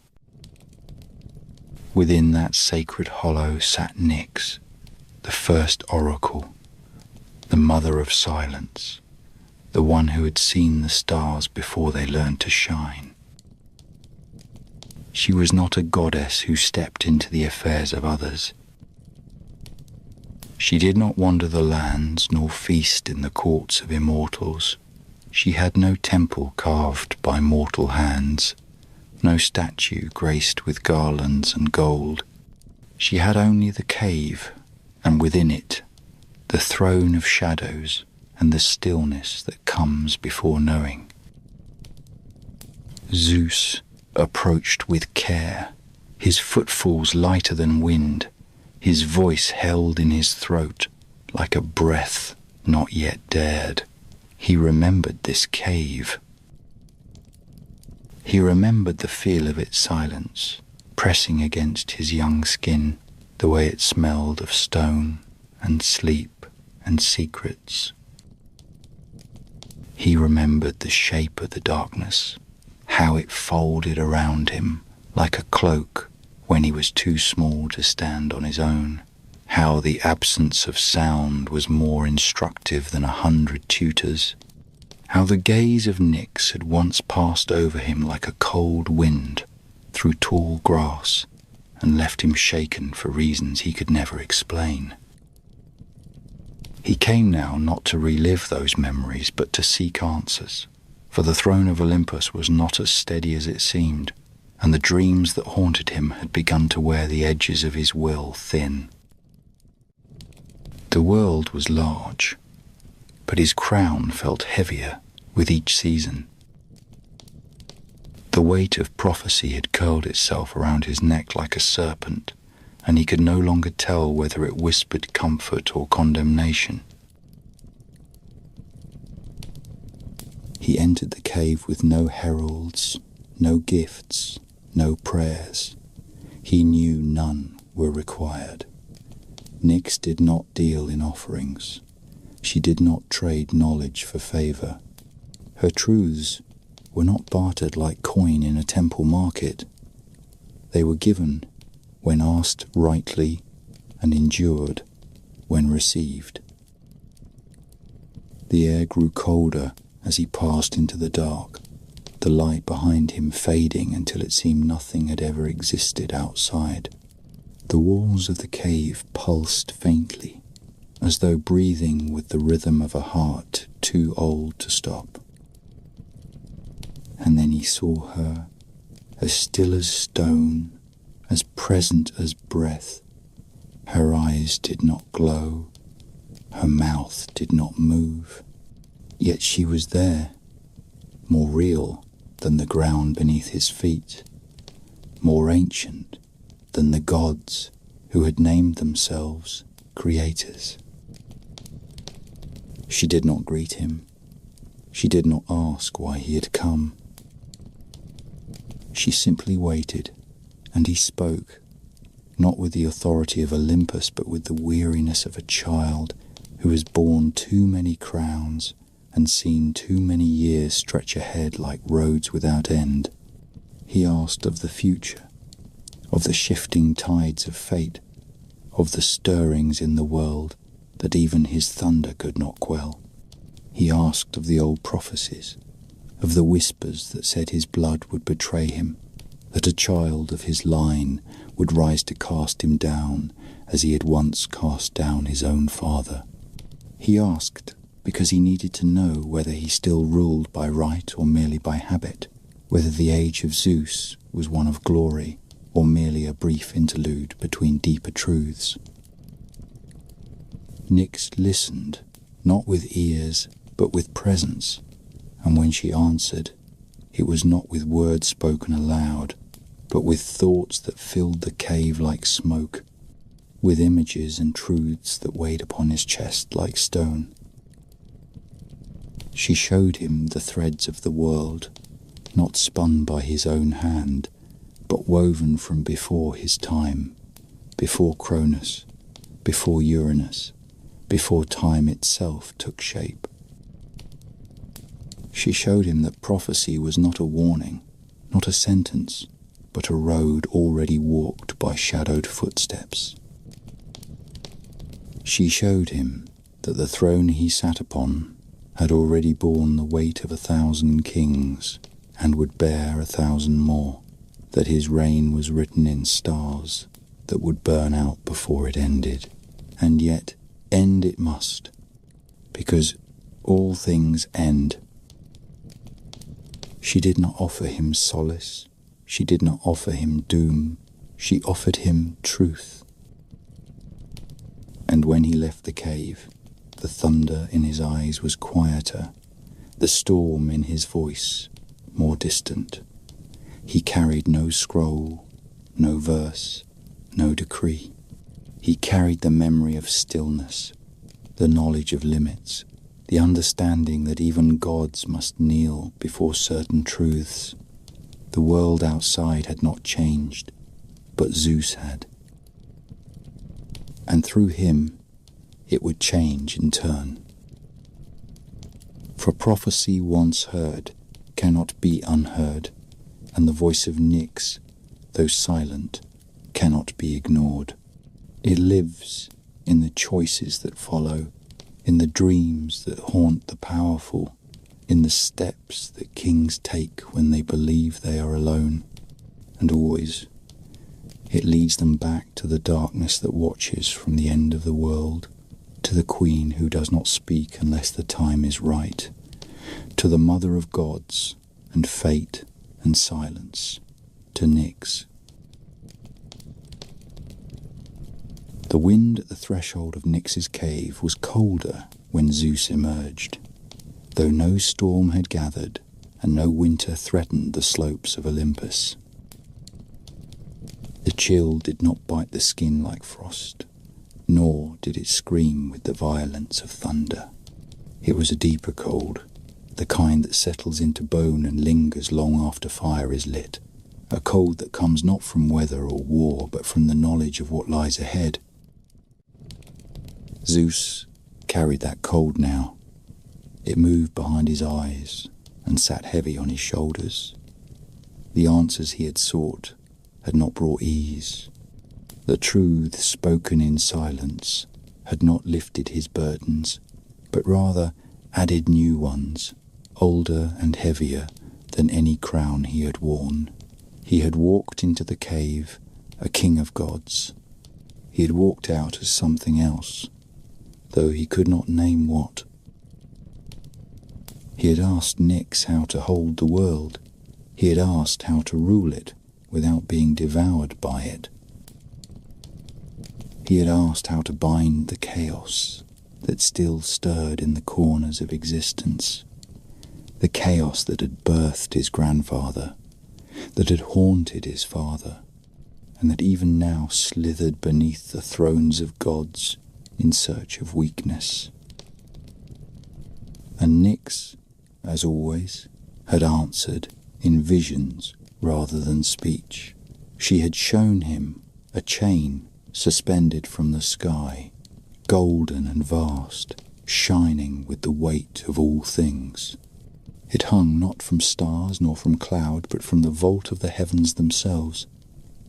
Within that sacred hollow sat Nyx, the first oracle, the mother of silence, the one who had seen the stars before they learned to shine. She was not a goddess who stepped into the affairs of others. She did not wander the lands nor feast in the courts of immortals. She had no temple carved by mortal hands, no statue graced with garlands and gold. She had only the cave, and within it, the throne of shadows and the stillness that comes before knowing. Zeus approached with care, his footfalls lighter than wind, his voice held in his throat like a breath not yet dared. He remembered this cave. He remembered the feel of its silence, pressing against his young skin, the way it smelled of stone and sleep and secrets. He remembered the shape of the darkness, how it folded around him like a cloak when he was too small to stand on his own, how the absence of sound was more instructive than 100 tutors, how the gaze of Nyx had once passed over him like a cold wind through tall grass and left him shaken for reasons he could never explain. He came now not to relive those memories but to seek answers, for the throne of Olympus was not as steady as it seemed, and the dreams that haunted him had begun to wear the edges of his will thin. The world was large, but his crown felt heavier with each season. The weight of prophecy had curled itself around his neck like a serpent, and he could no longer tell whether it whispered comfort or condemnation. He entered the cave with no heralds, no gifts, no prayers. He knew none were required. Nyx did not deal in offerings. She did not trade knowledge for favour. Her truths were not bartered like coin in a temple market. They were given when asked rightly and endured when received. The air grew colder as he passed into the dark, the light behind him fading until it seemed nothing had ever existed outside. The walls of the cave pulsed faintly, as though breathing with the rhythm of a heart too old to stop. And then he saw her, as still as stone, as present as breath. Her eyes did not glow, her mouth did not move, yet she was there, more real than the ground beneath his feet, more ancient than the gods who had named themselves creators. She did not greet him. She did not ask why he had come. She simply waited, and he spoke, not with the authority of Olympus, but with the weariness of a child who has borne too many crowns and seen too many years stretch ahead like roads without end. He asked of the future, of the shifting tides of fate, of the stirrings in the world that even his thunder could not quell. He asked of the old prophecies, of the whispers that said his blood would betray him, that a child of his line would rise to cast him down as he had once cast down his own father. He asked because he needed to know whether he still ruled by right or merely by habit, whether the age of Zeus was one of glory or merely a brief interlude between deeper truths. Nyx listened, not with ears, but with presence, and when she answered, it was not with words spoken aloud, but with thoughts that filled the cave like smoke, with images and truths that weighed upon his chest like stone. She showed him the threads of the world, not spun by his own hand, but woven from before his time, before Cronus, before Uranus, before time itself took shape. She showed him that prophecy was not a warning, not a sentence, but a road already walked by shadowed footsteps. She showed him that the throne he sat upon had already borne the weight of 1,000 kings and would bear 1,000 more, that his reign was written in stars that would burn out before it ended, and yet end it must, because all things end. She did not offer him solace, she did not offer him doom, she offered him truth. And when he left the cave, the thunder in his eyes was quieter, the storm in his voice more distant. He carried no scroll, no verse, no decree. He carried the memory of stillness, the knowledge of limits, the understanding that even gods must kneel before certain truths. The world outside had not changed, but Zeus had. And through him, it would change in turn. For prophecy once heard cannot be unheard, and the voice of Nyx, though silent, cannot be ignored. It lives in the choices that follow, in the dreams that haunt the powerful, in the steps that kings take when they believe they are alone, and always it leads them back to the darkness that watches from the end of the world, to the queen who does not speak unless the time is right, to the mother of gods and fate and silence, to to Nyx. The wind at the threshold of Nyx's cave was colder when Zeus emerged, though no storm had gathered and no winter threatened the slopes of Olympus. The chill did not bite the skin like frost, nor did it scream with the violence of thunder. It was a deeper cold, the kind that settles into bone and lingers long after fire is lit, a cold that comes not from weather or war, but from the knowledge of what lies ahead. Zeus carried that cold now. It moved behind his eyes and sat heavy on his shoulders. The answers he had sought had not brought ease. The truths spoken in silence had not lifted his burdens, but rather added new ones, older and heavier than any crown he had worn. He had walked into the cave, a king of gods. He had walked out as something else, though he could not name what. He had asked Nyx how to hold the world. He had asked how to rule it without being devoured by it. He had asked how to bind the chaos that still stirred in the corners of existence, the chaos that had birthed his grandfather, that had haunted his father, and that even now slithered beneath the thrones of gods in search of weakness. And Nyx, as always, had answered in visions rather than speech. She had shown him a chain suspended from the sky, golden and vast, shining with the weight of all things. It hung not from stars nor from cloud, but from the vault of the heavens themselves,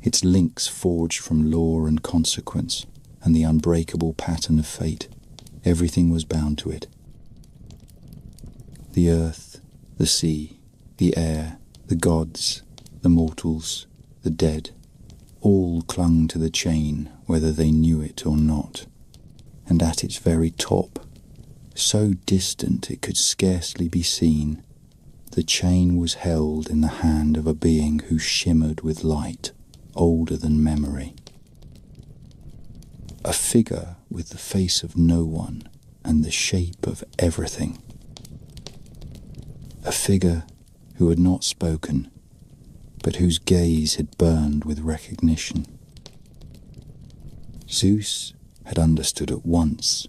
its links forged from law and consequence, and the unbreakable pattern of fate. Everything was bound to it. The earth, the sea, the air, the gods, the mortals, the dead, all clung to the chain whether they knew it or not. And at its very top, so distant it could scarcely be seen, the chain was held in the hand of a being who shimmered with light, older than memory. A figure with the face of no one and the shape of everything. A figure who had not spoken, but whose gaze had burned with recognition. Zeus had understood at once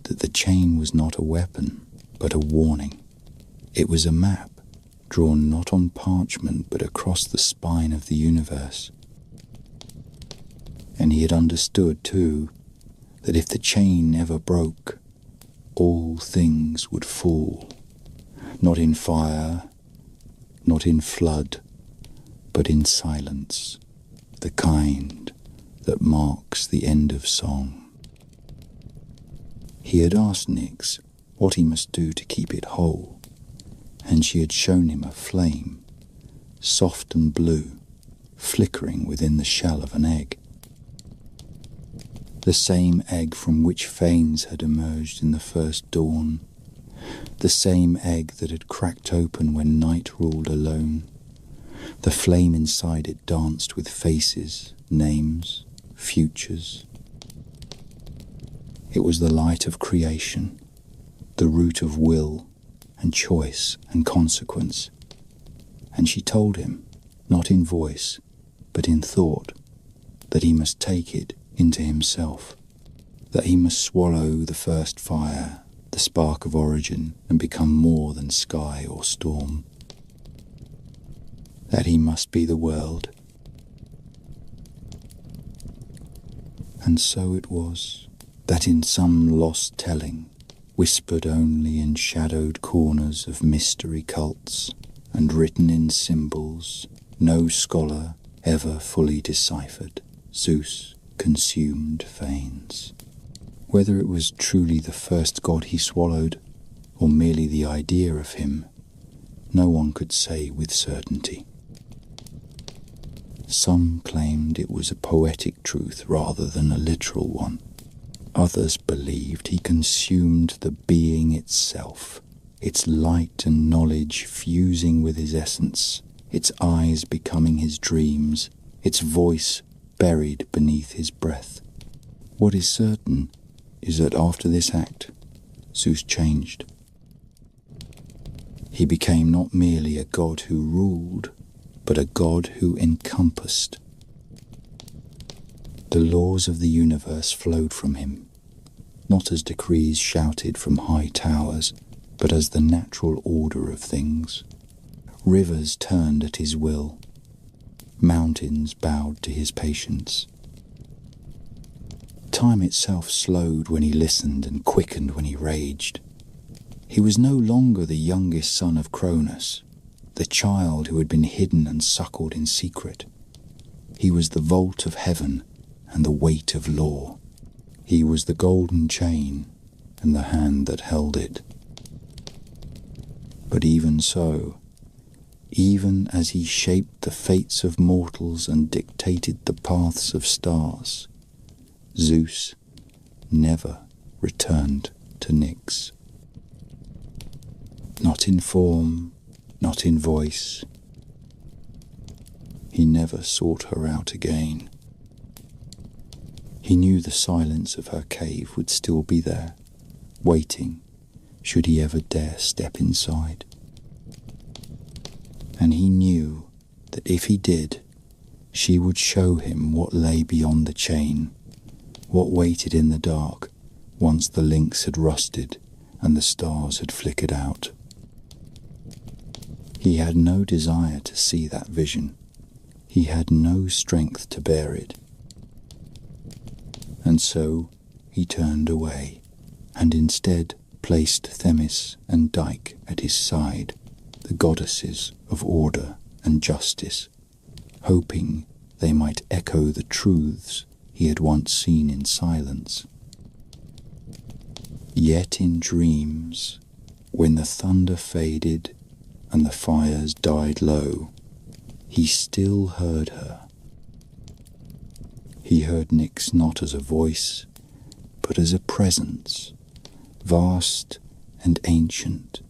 that the chain was not a weapon, but a warning. It was a map, drawn not on parchment, but across the spine of the universe. And he had understood, too, that if the chain ever broke, all things would fall, not in fire, not in flood, but in silence, the kind that marks the end of song. He had asked Nyx what he must do to keep it whole, and she had shown him a flame, soft and blue, flickering within the shell of an egg. The same egg from which Phanes had emerged in the first dawn, the same egg that had cracked open when night ruled alone. The flame inside it danced with faces, names, futures. It was the light of creation, the root of will and choice and consequence. And she told him, not in voice, but in thought, that he must take it into himself, that he must swallow the first fire, the spark of origin, and become more than sky or storm, that he must be the world. And so it was that in some lost telling, whispered only in shadowed corners of mystery cults, and written in symbols no scholar ever fully deciphered, Zeus consumed Phanes. Whether it was truly the first god he swallowed, or merely the idea of him, no one could say with certainty. Some claimed it was a poetic truth rather than a literal one. Others believed he consumed the being itself, its light and knowledge fusing with his essence, its eyes becoming his dreams, its voice buried beneath his breath. What is certain is that after this act, Zeus changed. He became not merely a god who ruled, but a god who encompassed. The laws of the universe flowed from him, not as decrees shouted from high towers, but as the natural order of things. Rivers turned at his will. Mountains bowed to his patience. Time itself slowed when he listened and quickened when he raged. He was no longer the youngest son of Cronus, the child who had been hidden and suckled in secret. He was the vault of heaven and the weight of law. He was the golden chain and the hand that held it. But even so, even as he shaped the fates of mortals and dictated the paths of stars, Zeus never returned to Nyx. Not in form, not in voice. He never sought her out again. He knew the silence of her cave would still be there, waiting, should he ever dare step inside. And he knew that if he did, she would show him what lay beyond the chain, what waited in the dark once the links had rusted and the stars had flickered out. He had no desire to see that vision. He had no strength to bear it. And so he turned away, and instead placed Themis and Dike at his side, the goddesses of order and justice, hoping they might echo the truths he had once seen in silence. Yet in dreams, when the thunder faded and the fires died low, he still heard her. He heard Nyx not as a voice, but as a presence, vast and ancient,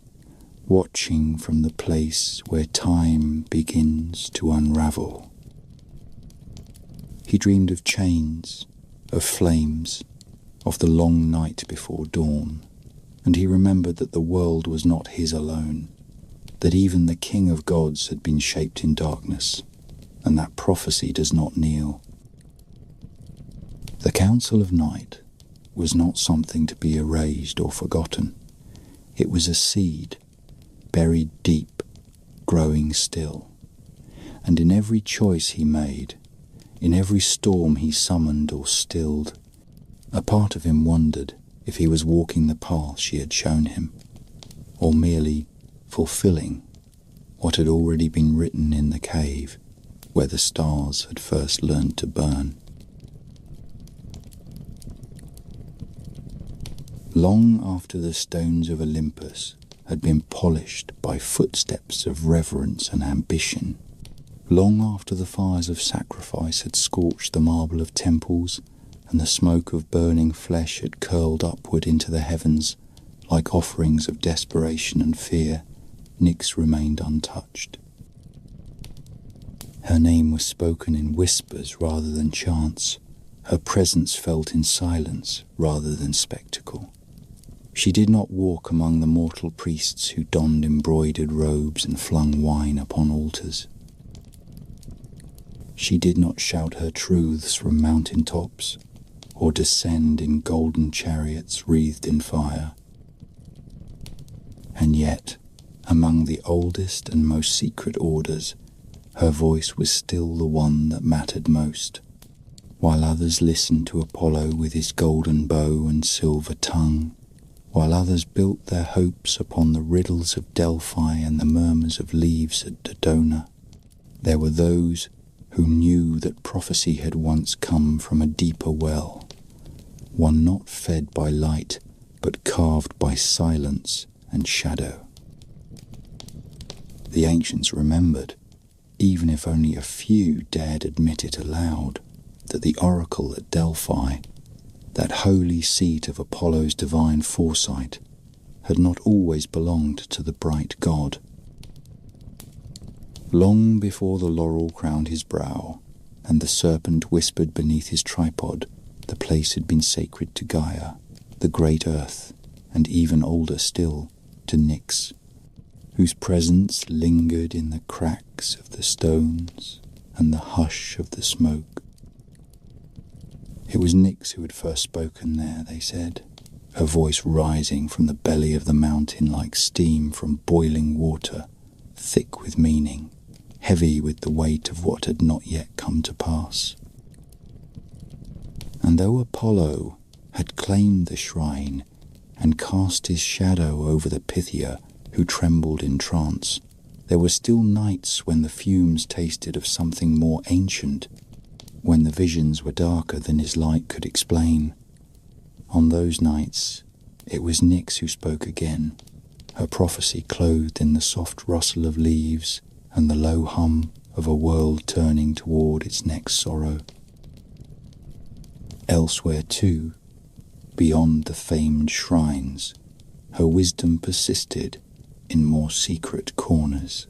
watching from the place where time begins to unravel. He dreamed of chains, of flames, of the long night before dawn, and he remembered that the world was not his alone, that even the king of gods had been shaped in darkness, and that prophecy does not kneel. The Council of Night was not something to be erased or forgotten. It was a seed, buried deep, growing still. And in every choice he made, in every storm he summoned or stilled, a part of him wondered if he was walking the path she had shown him, or merely fulfilling what had already been written in the cave where the stars had first learned to burn. Long after the stones of Olympus had been polished by footsteps of reverence and ambition, long after the fires of sacrifice had scorched the marble of temples and the smoke of burning flesh had curled upward into the heavens like offerings of desperation and fear, Nyx remained untouched. Her name was spoken in whispers rather than chants, her presence felt in silence rather than spectacle. She did not walk among the mortal priests who donned embroidered robes and flung wine upon altars. She did not shout her truths from mountain tops, or descend in golden chariots wreathed in fire. And yet, among the oldest and most secret orders, her voice was still the one that mattered most. While others listened to Apollo with his golden bow and silver tongue, while others built their hopes upon the riddles of Delphi and the murmurs of leaves at Dodona, there were those who knew that prophecy had once come from a deeper well, one not fed by light, but carved by silence and shadow. The ancients remembered, even if only a few dared admit it aloud, that the oracle at Delphi, that holy seat of Apollo's divine foresight, had not always belonged to the bright god. Long before the laurel crowned his brow, and the serpent whispered beneath his tripod, the place had been sacred to Gaia, the great earth, and even older still, to Nyx, whose presence lingered in the cracks of the stones and the hush of the smoke. It was Nyx who had first spoken there, they said, her voice rising from the belly of the mountain like steam from boiling water, thick with meaning, heavy with the weight of what had not yet come to pass. And though Apollo had claimed the shrine and cast his shadow over the Pythia who trembled in trance, there were still nights when the fumes tasted of something more ancient, when the visions were darker than his light could explain. On those nights, it was Nyx who spoke again, her prophecy clothed in the soft rustle of leaves and the low hum of a world turning toward its next sorrow. Elsewhere too, beyond the famed shrines, her wisdom persisted in more secret corners.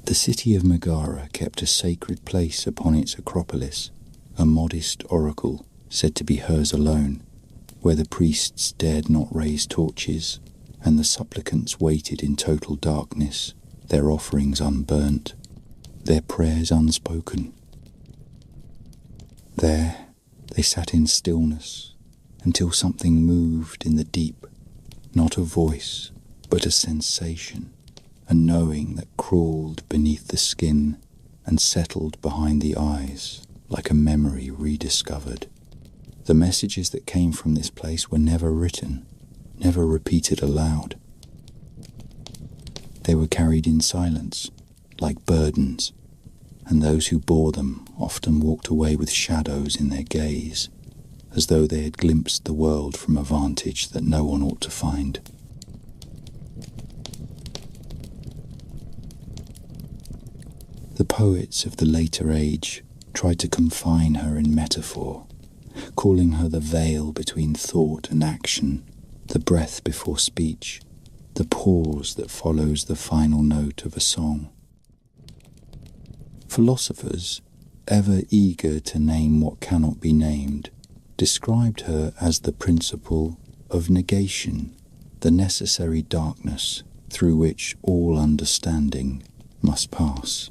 The city of Megara kept a sacred place upon its acropolis, a modest oracle said to be hers alone, where the priests dared not raise torches, and the supplicants waited in total darkness, their offerings unburnt, their prayers unspoken. There they sat in stillness until something moved in the deep, not a voice, but a sensation, a knowing that crawled beneath the skin and settled behind the eyes like a memory rediscovered. The messages that came from this place were never written, never repeated aloud. They were carried in silence, like burdens, and those who bore them often walked away with shadows in their gaze, as though they had glimpsed the world from a vantage that no one ought to find. The poets of the later age tried to confine her in metaphor, calling her the veil between thought and action, the breath before speech, the pause that follows the final note of a song. Philosophers, ever eager to name what cannot be named, described her as the principle of negation, the necessary darkness through which all understanding must pass.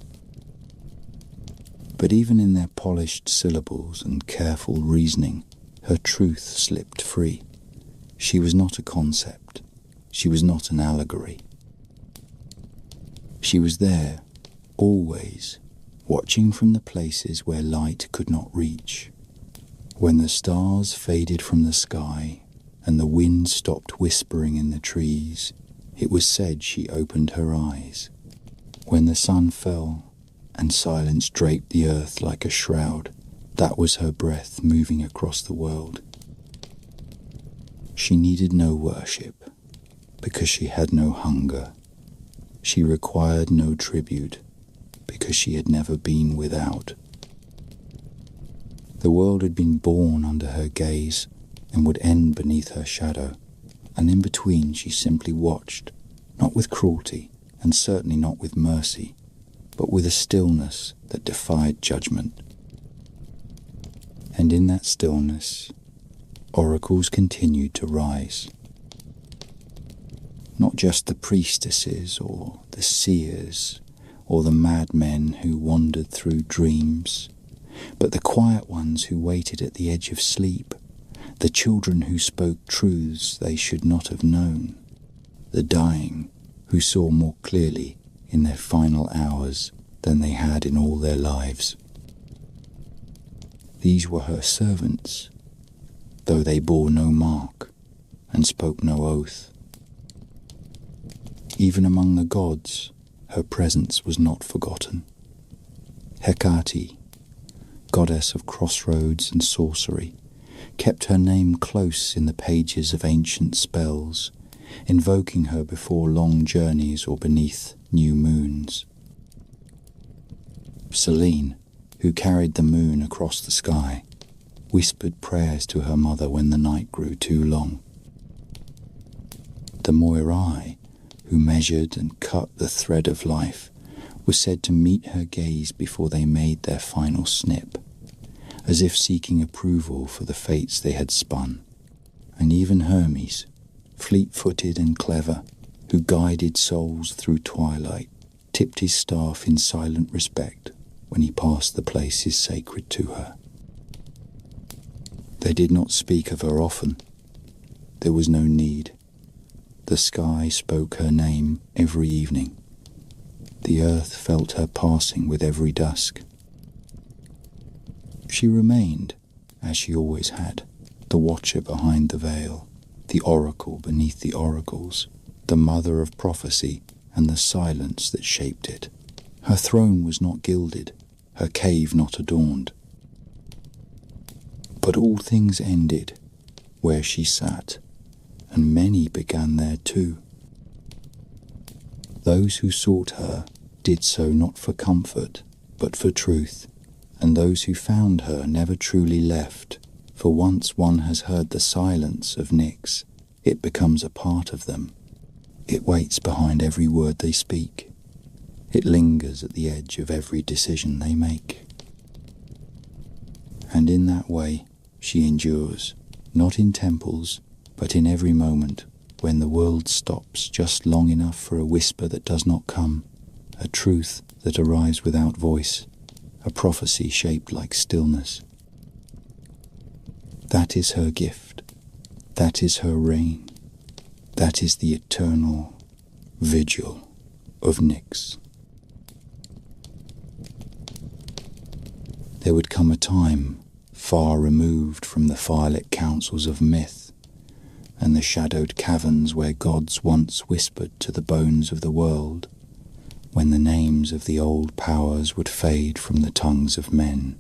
But even in their polished syllables and careful reasoning, her truth slipped free. She was not a concept. She was not an allegory. She was there, always, watching from the places where light could not reach. When the stars faded from the sky and the wind stopped whispering in the trees, it was said she opened her eyes. When the sun fell and silence draped the earth like a shroud, that was her breath moving across the world. She needed no worship, because she had no hunger. She required no tribute, because she had never been without. The world had been born under her gaze and would end beneath her shadow, and in between she simply watched, not with cruelty, and certainly not with mercy, but with a stillness that defied judgment. And in that stillness, oracles continued to rise. Not just the priestesses or the seers or the madmen who wandered through dreams, but the quiet ones who waited at the edge of sleep, the children who spoke truths they should not have known, the dying who saw more clearly in their final hours than they had in all their lives. These were her servants, though they bore no mark and spoke no oath. Even among the gods, her presence was not forgotten. Hecate, goddess of crossroads and sorcery, kept her name close in the pages of ancient spells, invoking her before long journeys or beneath new moons. Selene, who carried the moon across the sky, whispered prayers to her mother when the night grew too long. The Moirai, who measured and cut the thread of life, were said to meet her gaze before they made their final snip, as if seeking approval for the fates they had spun. And even Hermes, fleet-footed and clever, who guided souls through twilight, tipped his staff in silent respect when he passed the places sacred to her. They did not speak of her often. There was no need. The sky spoke her name every evening. The earth felt her passing with every dusk. She remained, as she always had, the watcher behind the veil, the oracle beneath the oracles, the mother of prophecy and the silence that shaped it. Her throne was not gilded, her cave not adorned. But all things ended where she sat, and many began there too. Those who sought her did so not for comfort, but for truth, and those who found her never truly left, for once one has heard the silence of Nyx, it becomes a part of them. It waits behind every word they speak. It lingers at the edge of every decision they make. And in that way, she endures, not in temples, but in every moment, when the world stops just long enough for a whisper that does not come, a truth that arrives without voice, a prophecy shaped like stillness. That is her gift. That is her reign. That is the eternal vigil of Nyx. There would come a time far removed from the firelit councils of myth and the shadowed caverns where gods once whispered to the bones of the world, when the names of the old powers would fade from the tongues of men.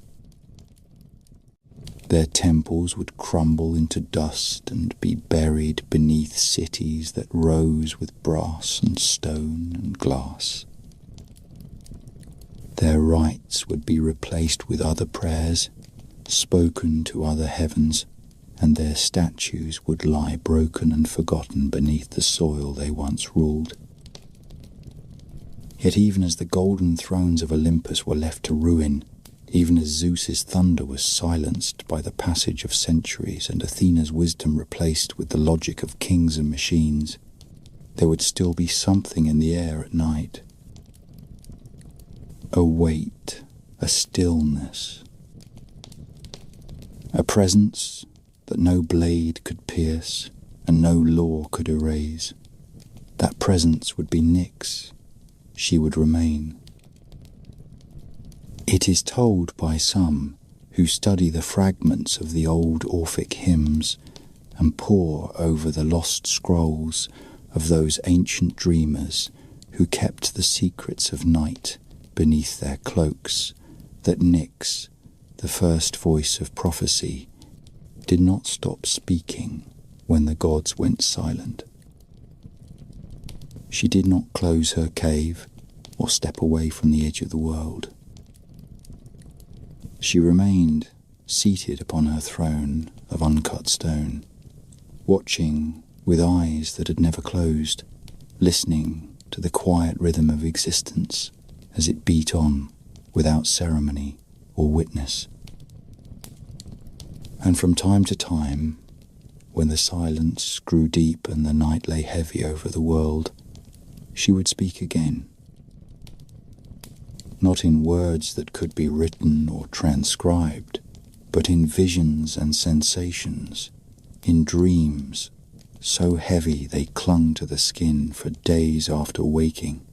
Their temples would crumble into dust and be buried beneath cities that rose with brass and stone and glass. Their rites would be replaced with other prayers, spoken to other heavens, and their statues would lie broken and forgotten beneath the soil they once ruled. Yet even as the golden thrones of Olympus were left to ruin, even as Zeus's thunder was silenced by the passage of centuries and Athena's wisdom replaced with the logic of kings and machines, there would still be something in the air at night. A weight, a stillness, a presence that no blade could pierce and no law could erase. That presence would be Nyx. She would remain. It is told by some who study the fragments of the old Orphic hymns and pore over the lost scrolls of those ancient dreamers who kept the secrets of night beneath their cloaks, that Nyx, the first voice of prophecy, did not stop speaking when the gods went silent. She did not close her cave or step away from the edge of the world. She remained seated upon her throne of uncut stone, watching with eyes that had never closed, listening to the quiet rhythm of existence as it beat on without ceremony or witness. And from time to time, when the silence grew deep and the night lay heavy over the world, she would speak again. Not in words that could be written or transcribed, but in visions and sensations, in dreams, so heavy they clung to the skin for days after waking,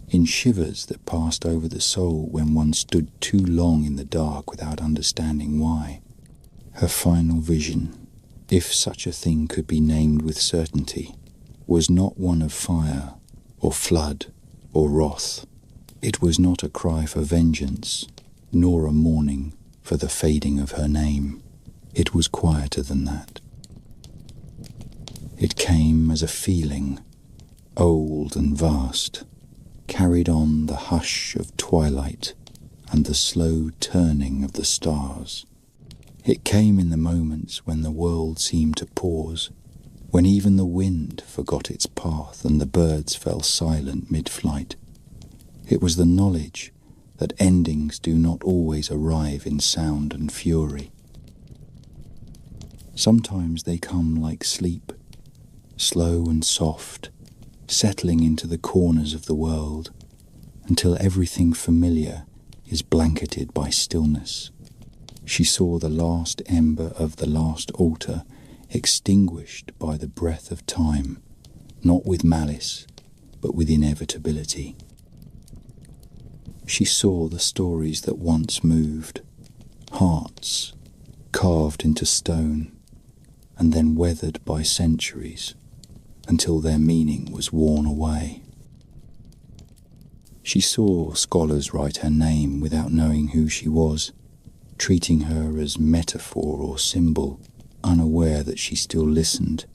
in shivers that passed over the soul when one stood too long in the dark without understanding why. Her final vision, if such a thing could be named with certainty, was not one of fire or flood or wrath. It was not a cry for vengeance, nor a mourning for the fading of her name. It was quieter than that. It came as a feeling, old and vast, carried on the hush of twilight and the slow turning of the stars. It came in the moments when the world seemed to pause, when even the wind forgot its path and the birds fell silent mid-flight. It was the knowledge that endings do not always arrive in sound and fury. Sometimes they come like sleep, slow and soft, settling into the corners of the world until everything familiar is blanketed by stillness. She saw the last ember of the last altar extinguished by the breath of time, not with malice, but with inevitability. She saw the stories that once moved, hearts carved into stone and then weathered by centuries until their meaning was worn away. She saw scholars write her name without knowing who she was, treating her as metaphor or symbol, unaware that she still listened,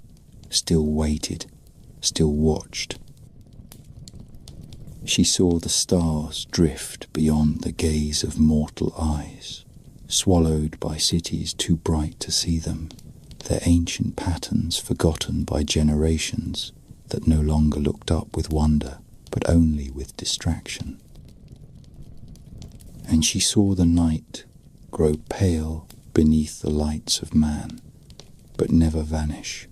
still waited, still watched. She saw the stars drift beyond the gaze of mortal eyes, swallowed by cities too bright to see them, their ancient patterns forgotten by generations that no longer looked up with wonder, but only with distraction. And she saw the night grow pale beneath the lights of man, but never vanish,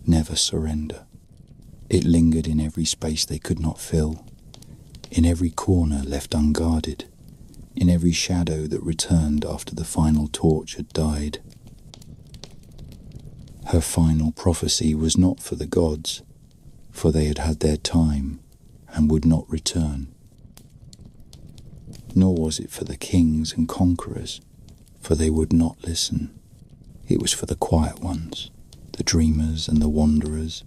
never surrender. It lingered in every space they could not fill, in every corner left unguarded, in every shadow that returned after the final torch had died. Her final prophecy was not for the gods, for they had had their time and would not return. Nor was it for the kings and conquerors, for they would not listen. It was for the quiet ones, the dreamers and the wanderers,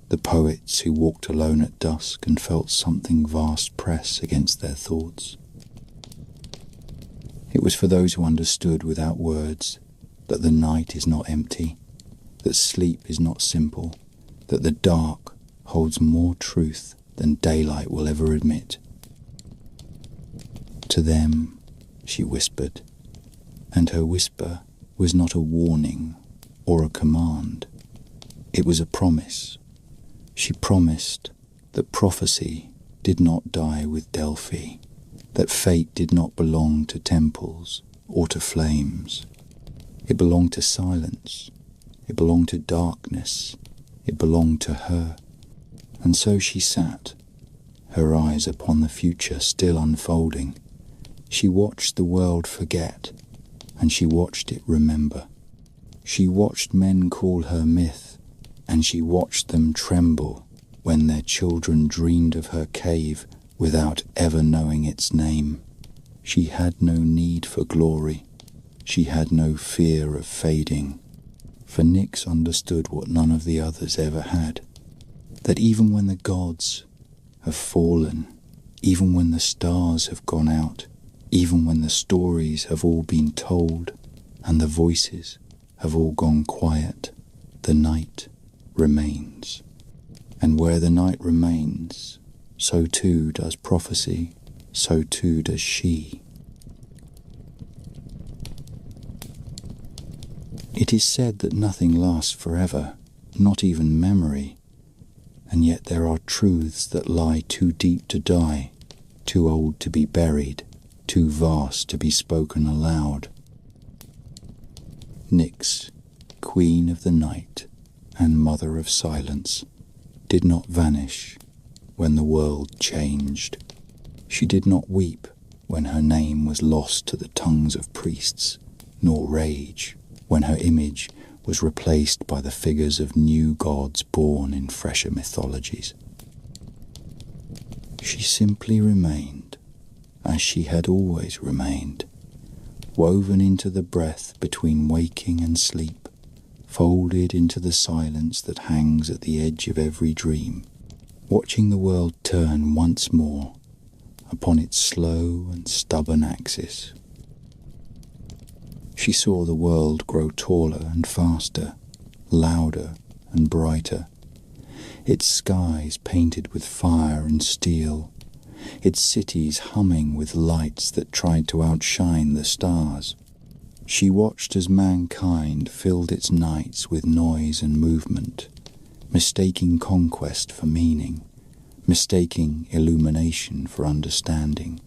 the poets who walked alone at dusk and felt something vast press against their thoughts. It was for those who understood without words that the night is not empty, that sleep is not simple, that the dark holds more truth than daylight will ever admit. To them, she whispered, and her whisper was not a warning or a command. It was a promise. She promised that prophecy did not die with Delphi, that fate did not belong to temples or to flames. It belonged to silence. It belonged to darkness. It belonged to her. And so she sat, her eyes upon the future still unfolding. She watched the world forget, and she watched it remember. She watched men call her myth, and she watched them tremble when their children dreamed of her cave without ever knowing its name. She had no need for glory. She had no fear of fading. For Nyx understood what none of the others ever had, that even when the gods have fallen, even when the stars have gone out, even when the stories have all been told and the voices have all gone quiet, the night remains. And where the night remains, so too does prophecy, so too does she. It is said that nothing lasts forever, not even memory, and yet there are truths that lie too deep to die, too old to be buried, too vast to be spoken aloud. Nyx, queen of the night and mother of silence, did not vanish when the world changed. She did not weep when her name was lost to the tongues of priests, nor rage when her image was replaced by the figures of new gods born in fresher mythologies. She simply remained as she had always remained, woven into the breath between waking and sleep, folded into the silence that hangs at the edge of every dream, watching the world turn once more upon its slow and stubborn axis. She saw the world grow taller and faster, louder and brighter, its skies painted with fire and steel, its cities humming with lights that tried to outshine the stars. She watched as mankind filled its nights with noise and movement, mistaking conquest for meaning, mistaking illumination for understanding,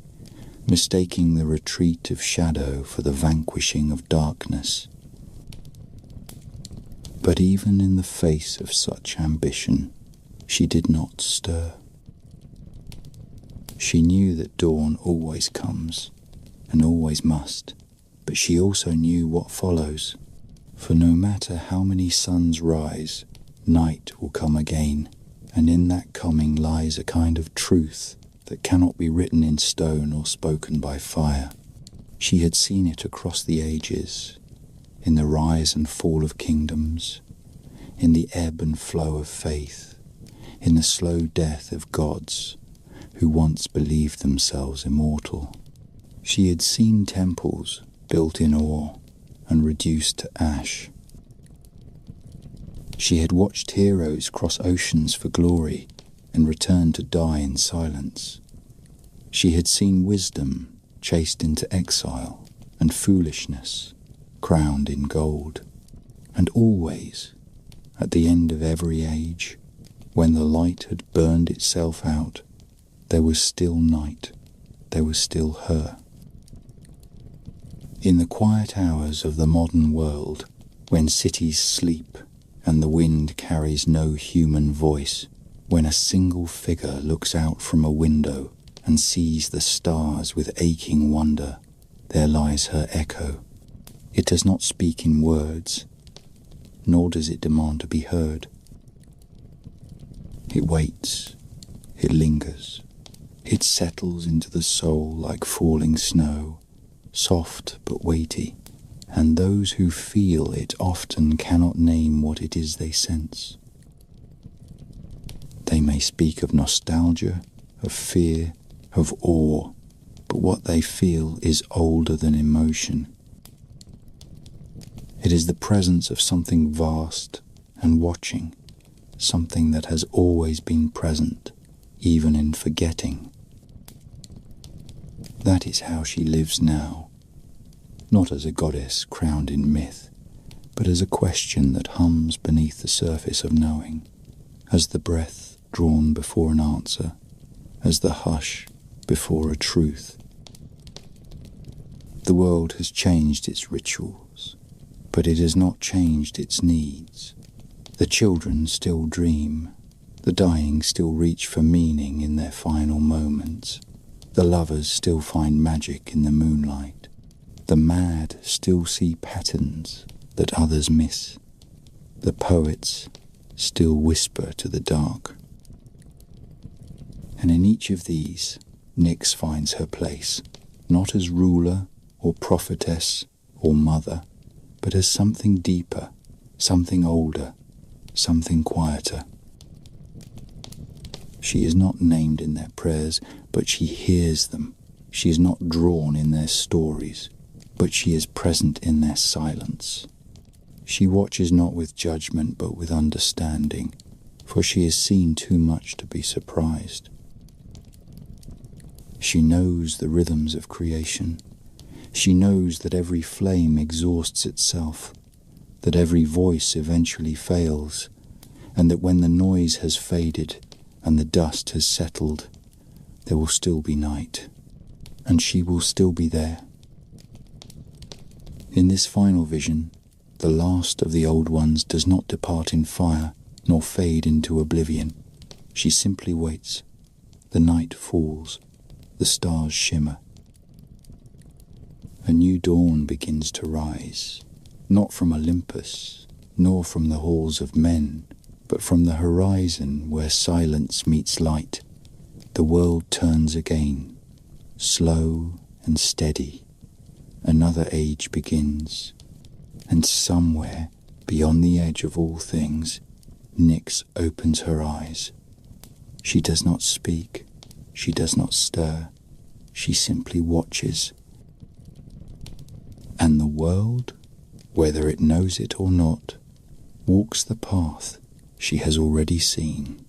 mistaking the retreat of shadow for the vanquishing of darkness. But even in the face of such ambition, she did not stir. She knew that dawn always comes, and always must, but she also knew what follows. For no matter how many suns rise, night will come again, and in that coming lies a kind of truth that cannot be written in stone or spoken by fire. She had seen it across the ages, in the rise and fall of kingdoms, in the ebb and flow of faith, in the slow death of gods who once believed themselves immortal. She had seen temples built in awe and reduced to ash. She had watched heroes cross oceans for glory and return to die in silence. She had seen wisdom chased into exile and foolishness crowned in gold. And always, at the end of every age, when the light had burned itself out, there was still night, there was still her. In the quiet hours of the modern world, when cities sleep and the wind carries no human voice, when a single figure looks out from a window and sees the stars with aching wonder, there lies her echo. It does not speak in words, nor does it demand to be heard. It waits, it lingers, it settles into the soul like falling snow, soft but weighty, and those who feel it often cannot name what it is they sense. They may speak of nostalgia, of fear, of awe, but what they feel is older than emotion. It is the presence of something vast and watching, something that has always been present, even in forgetting. That is how she lives now, not as a goddess crowned in myth, but as a question that hums beneath the surface of knowing, as the breath drawn before an answer, as the hush before a truth. The world has changed its rituals, but it has not changed its needs. The children still dream, the dying still reach for meaning in their final moments, the lovers still find magic in the moonlight, the mad still see patterns that others miss, the poets still whisper to the dark. And in each of these, Nyx finds her place, not as ruler or prophetess or mother, but as something deeper, something older, something quieter. She is not named in their prayers, but she hears them. She is not drawn in their stories, but she is present in their silence. She watches not with judgment, but with understanding, for she has seen too much to be surprised. She knows the rhythms of creation. She knows that every flame exhausts itself, that every voice eventually fails, and that when the noise has faded and the dust has settled, there will still be night, and she will still be there. In this final vision, the last of the old ones does not depart in fire, nor fade into oblivion. She simply waits. The night falls. The stars shimmer. A new dawn begins to rise, not from Olympus, nor from the halls of men, but from the horizon where silence meets light. The world turns again, slow and steady. Another age begins, and somewhere beyond the edge of all things, Nyx opens her eyes. She does not speak, she does not stir, she simply watches. And the world, whether it knows it or not, walks the path she has already seen.